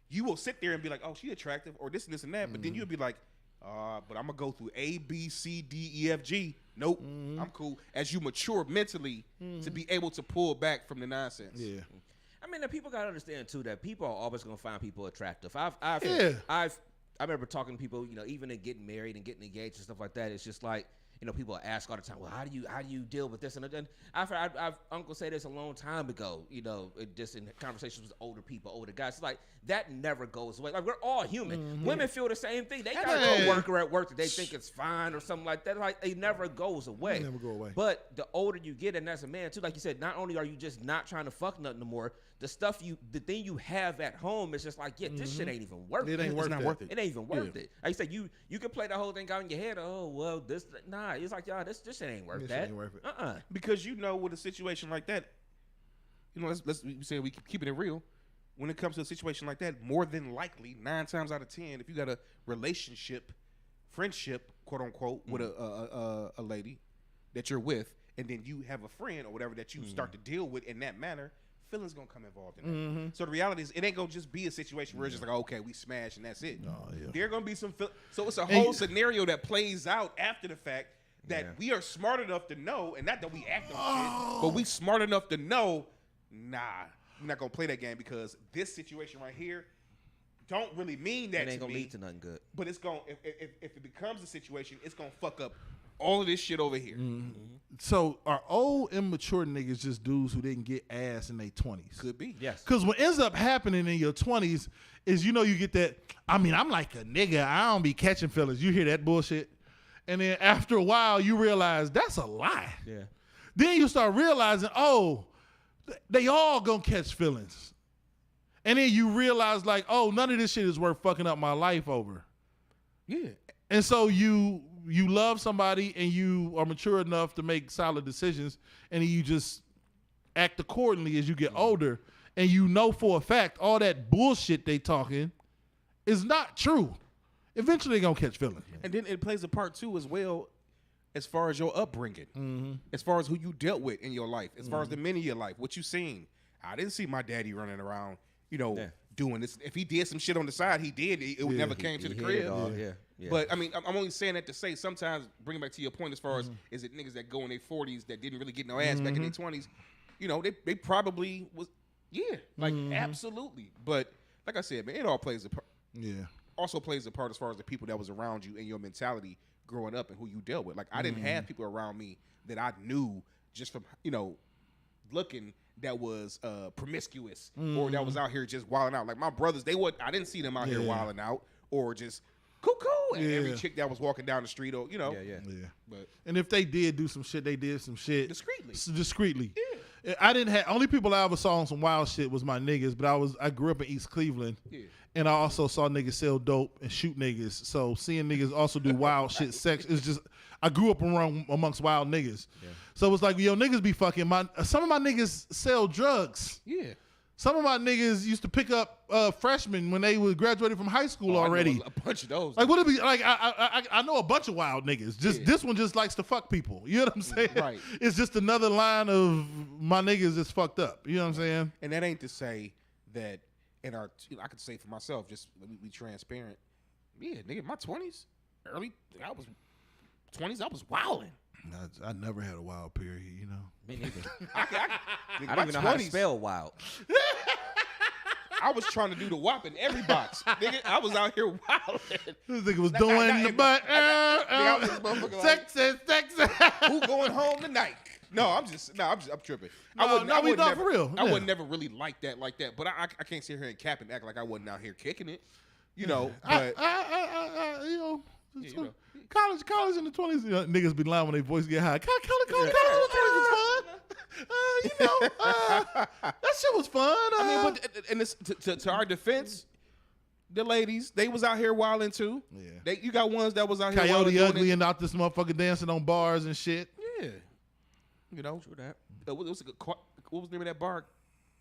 you will sit there and be like, oh, she attractive, or this and this and that, but then you'll be like, but I'm gonna go through A, B, C, D, E, F, G. Nope, I'm cool. As you mature mentally to be able to pull back from the nonsense. Yeah. I mean, the people gotta understand too that people are always gonna find people attractive. I remember talking to people, even in getting married and getting engaged and stuff like that. It's just like, people ask all the time, well, how do you deal with this? And I've Uncle say this a long time ago, just in conversations with older people, older guys. It's like, that never goes away. Like, we're all human. Women feel the same thing. They gotta go worker at work that they think it's fine or something like that. Like, it never goes away. Never go away. But the older you get, and as a man too, like you said, not only are you just not trying to fuck nothing no more, the thing you have at home is just like, this shit ain't even worth it. It ain't worth it. It ain't even worth it. Like you said, you can play the whole thing out in your head. Oh, well, nah. It's like, y'all, this shit ain't worth that. Ain't worth it. Because with a situation like that, let's say we keep it real. When it comes to a situation like that, more than likely, 9 times out of 10, if you got a relationship, friendship, quote unquote, with a lady that you're with, and then you have a friend or whatever that you start to deal with in that manner, feelings gonna come involved in that. So the reality is, it ain't gonna just be a situation where it's just like, okay, we smash and that's it. There gonna be some so it's a whole scenario that plays out after the fact that we are smart enough to know, and not that we act on shit, but we smart enough to know, nah, we're not gonna play that game because this situation right here don't really mean that. It ain't to gonna me, lead to nothing good. But it's gonna if it becomes a situation, it's gonna fuck up all of this shit over here. So are old immature niggas just dudes who didn't get ass in their 20s? Could be. Yes. Because what ends up happening in your 20s is, you get that, I'm like a nigga, I don't be catching fellas. You hear that bullshit? And then after a while, you realize that's a lie. Yeah. Then you start realizing, they all gonna catch feelings. And then you realize, like, none of this shit is worth fucking up my life over. Yeah. And so you love somebody and you are mature enough to make solid decisions, and you just act accordingly as you get older, and for a fact all that bullshit they talking is not true. Eventually they're gonna catch feelings. And then it plays a part too as well, as far as your upbringing, as far as who you dealt with in your life, as far as the men in your life, what you seen. I didn't see my daddy running around, doing this. If he did some shit on the side, he did. It never came to the crib. But I mean, I'm only saying that to say sometimes, bring it back to your point, as far as is it niggas that go in their 40s that didn't really get no ass back in their 20s, they probably was, absolutely. But like I said, man, it all plays a part. Yeah. Also plays a part as far as the people that was around you and your mentality growing up and who you dealt with. Like, I didn't have people around me that I knew just from, looking that was promiscuous or that was out here just wilding out. Like, my brothers, I didn't see them out here wilding out or just cuckoo and every chick that was walking down the street or, But and if they did do some shit, they did some shit discreetly. Yeah. I didn't have, only people I ever saw on some wild shit was my niggas, but I grew up in East Cleveland. Yeah. And I also saw niggas sell dope and shoot niggas. So seeing niggas also do wild shit, sex, is just, I grew up amongst wild niggas. Yeah. So it's like, niggas be fucking. Some of my niggas sell drugs. Yeah. Some of my niggas used to pick up freshmen when they were graduated from high school already. I know a bunch of those. Like, what it be like? I know a bunch of wild niggas. This one just likes to fuck people. You know what I'm saying? Right. It's just another line of my niggas is fucked up. You know what I'm saying? And that ain't to say that in our, I could say for myself, just let me be transparent. Yeah, nigga, my 20s, I was wilding. I never had a wild period, Me neither. I don't even know how to spell wild. I was trying to do the WAP in every box. Nigga, I was out here wilding. This nigga was doing the butt. Sexy. Who going home tonight? No, I'm tripping. For real. I would never really like that, but I can't sit here and cap and act like I wasn't out here kicking it, But college in the 20s, niggas be lying when their voice get high. College in the 20s was fun. That shit was fun. I mean, but and to our defense, the ladies, they was out here wilding too. Yeah. You got ones that was out here Coyote wilding Ugly and out this motherfucker dancing on bars and shit. Yeah. You know. True that. What was the name of that bar?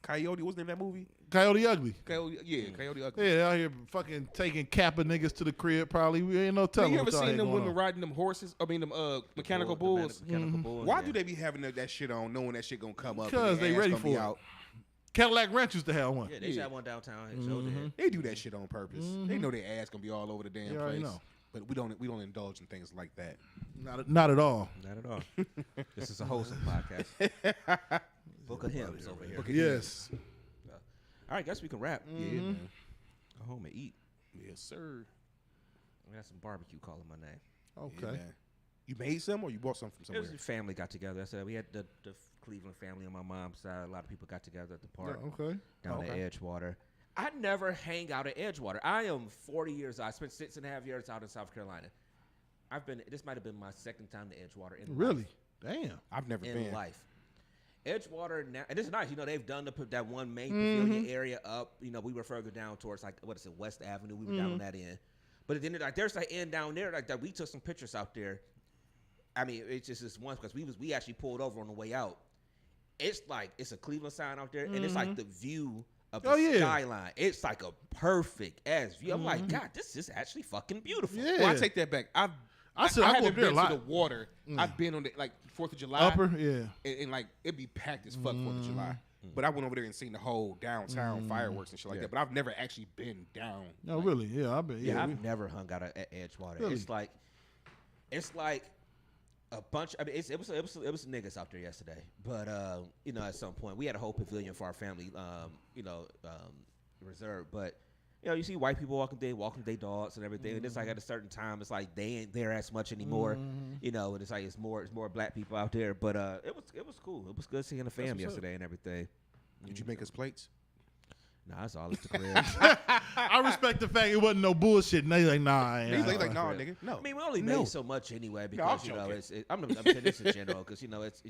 Coyote. What's the name of that movie? Coyote Ugly. Coyote Ugly. Yeah, out here fucking taking Kappa niggas to the crib. Probably we ain't no telling. You ever what y'all seen had them going women on. riding them horses? I mean, them mechanical bulls. Mechanical bull. Why do they be having that shit on, knowing that shit gonna come up? Because they ready for it. Out? Cadillac Ranch used to have one. Yeah, they should have one downtown. They do that shit on purpose. They know their ass gonna be all over the damn You already place. know. But we don't indulge in things like that. Not at all. Not at all. This is a wholesome podcast. Book of hymns over here. Yes. All right, guess we can wrap. Yeah, man. Go home and eat. Yes, sir. We had some barbecue calling my name. Okay. Yeah, you made some or you bought some from It somewhere? was the family got together. I said we had the Cleveland family on my mom's side. A lot of people got together at the park down at Edgewater. I never hang out at Edgewater. I am 40 years old. I spent 6.5 years out in South Carolina. This might have been my second time to Edgewater in Really? life. Damn. I've never in been. life. Edgewater now, and it's nice. You know, they've done that one main pavilion area up. You know, we were further down towards West Avenue. We were down on that end. But then there's an end down there like that. We took some pictures out there. I mean, it's just this once because we actually pulled over on the way out. It's like it's a Cleveland sign out there, and it's like the view of the skyline. It's like a perfect ass view. I'm like, God, this is actually fucking beautiful. Yeah. Well, I take that back. I haven't been to the water. I've been on the 4th of July. Upper, yeah. And like it'd be packed as fuck 4th of July. But I went over there and seen the whole downtown fireworks and shit like that. But I've never actually been down. No, really? Yeah, I've been. Yeah, I've never hung out at Edgewater. Really? It's like a bunch. I mean, it was niggas out there yesterday. But you know, at some point we had a whole pavilion for our family. Reserved, but. You know, you see white people walking their dogs and everything, and it's like at a certain time, it's like they ain't there as much anymore. You know, and it's like it's more black people out there. But it was cool. It was good seeing the fam yesterday and everything. Did you make us plates? Nah, it's all at the crib. I respect the fact it wasn't no bullshit. And they like, nah. He's like, nah, nigga. No. I mean, we only made so much anyway because you know I'm saying this in general because you know it's.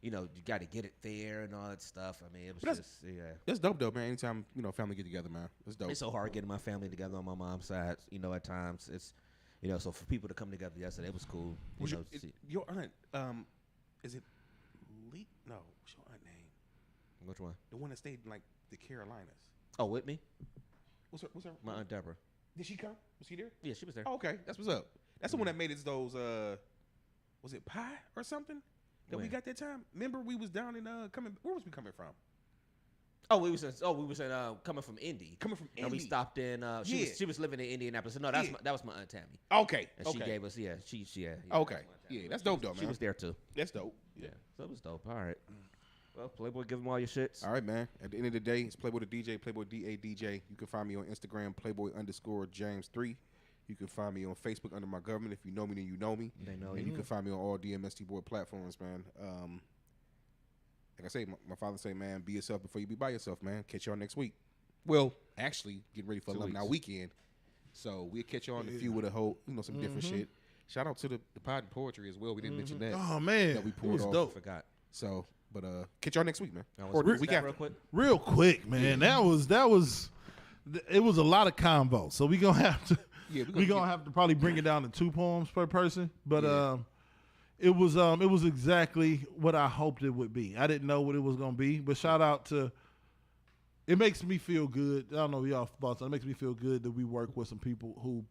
You know, you got to get it there and all that stuff. I mean, it was just, That's dope, though, man. Anytime, you know, family get together, man. It's dope. It's so hard getting my family together on my mom's side. You know, at times it's, you know, so for people to come together yesterday, it was cool. Your aunt, is it Lee? No, what's your aunt name? Which one? The one that stayed in, like, the Carolinas. Oh, with me? What's her? My Aunt Deborah. Did she come? Was she there? Yeah, she was there. Oh, okay. That's what's up. That's the one that made us those, was it pie or something? That we got that time. Remember we was down in where was we coming from? We was coming from Indy. And we stopped in she was living in Indianapolis. No, that was my Aunt Tammy. Okay. And she gave us Okay. Yeah, that's dope though, man. She was there too. That's dope. Yeah. So it was dope. All right. Well, Playboy, give them all your shits. All right, man. At the end of the day, it's Playboy the DJ, Playboy DADJ. You can find me on Instagram, Playboy_James3. You can find me on Facebook under my government. If you know me, then you know me. They know and you can find me on all DMST board platforms, man. Like I say, my father say, man, be yourself before you be by yourself, man. Catch y'all next week. Well, actually, getting ready for Alumni Weekend. So we'll catch y'all in a few with a whole, you know, some different shit. Shout out to the pod and poetry as well. We didn't mention that. Oh, man. That we pulled off. Dope. Forgot. So, but catch y'all next week, man. Or the week after. Real quick, man. That was it was a lot of convo. So we gonna have to. Yeah, we're gonna have to probably bring it down to 2 poems per person, but it was exactly what I hoped it would be. I didn't know what it was gonna be, but shout out to. It makes me feel good. I don't know y'all thoughts. It makes me feel good that we work with some people who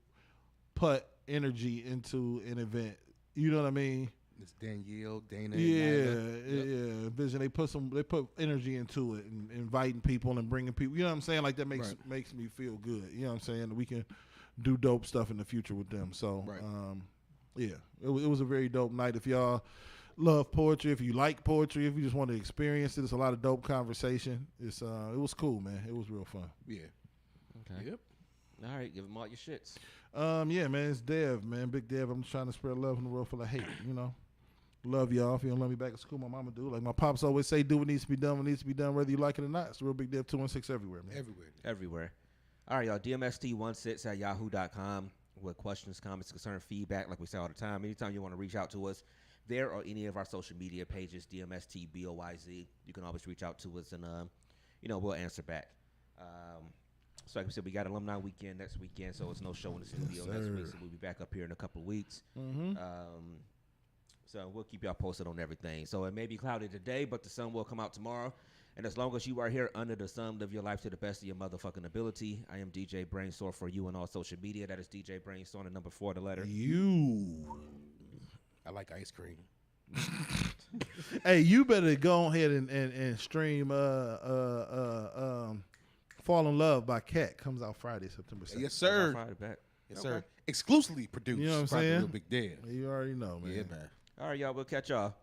put energy into an event. You know what I mean? It's Danielle, Dana. Yeah. Vision. They put energy into it and inviting people and bringing people. You know what I'm saying? Like that makes me feel good. You know what I'm saying? We can do dope stuff in the future with them. So, it was a very dope night. If y'all love poetry, if you like poetry, if you just want to experience it, it's a lot of dope conversation. It was cool, man. It was real fun. Yeah. Okay. Yep. All right, give them all your shits. Yeah, man, it's Dev, man. Big Dev. I'm just trying to spread love in the world full of hate, you know. Love y'all. If you don't love me back at school, my mama do. Like my pops always say, do what needs to be done when it needs to be done, whether you like it or not. It's Real Big Dev 216 everywhere, man. Everywhere. All right, y'all. DMST16@yahoo.com with questions, comments, concerns, feedback. Like we say all the time. Anytime you want to reach out to us, there or any of our social media pages, DMST BOYZ. You can always reach out to us, and we'll answer back. So like we said, we got alumni weekend next weekend, so it's no show in the studio next week. So we'll be back up here in a couple of weeks. So we'll keep y'all posted on everything. So it may be cloudy today, but the sun will come out tomorrow. And as long as you are here under the sun, live your life to the best of your motherfucking ability. I am DJ Brainstorm for you on all social media. That is DJ Brainstorm, the number 4, the letter. I like ice cream. Hey, you better go ahead and stream Fall in Love by Cat. Comes out Friday, September 2nd. Yes, sir. Friday back. Yes, sir. Exclusively produced You know what I'm by the saying? Real Big Dan. You already know, man. Yeah, man. All right, y'all. We'll catch y'all.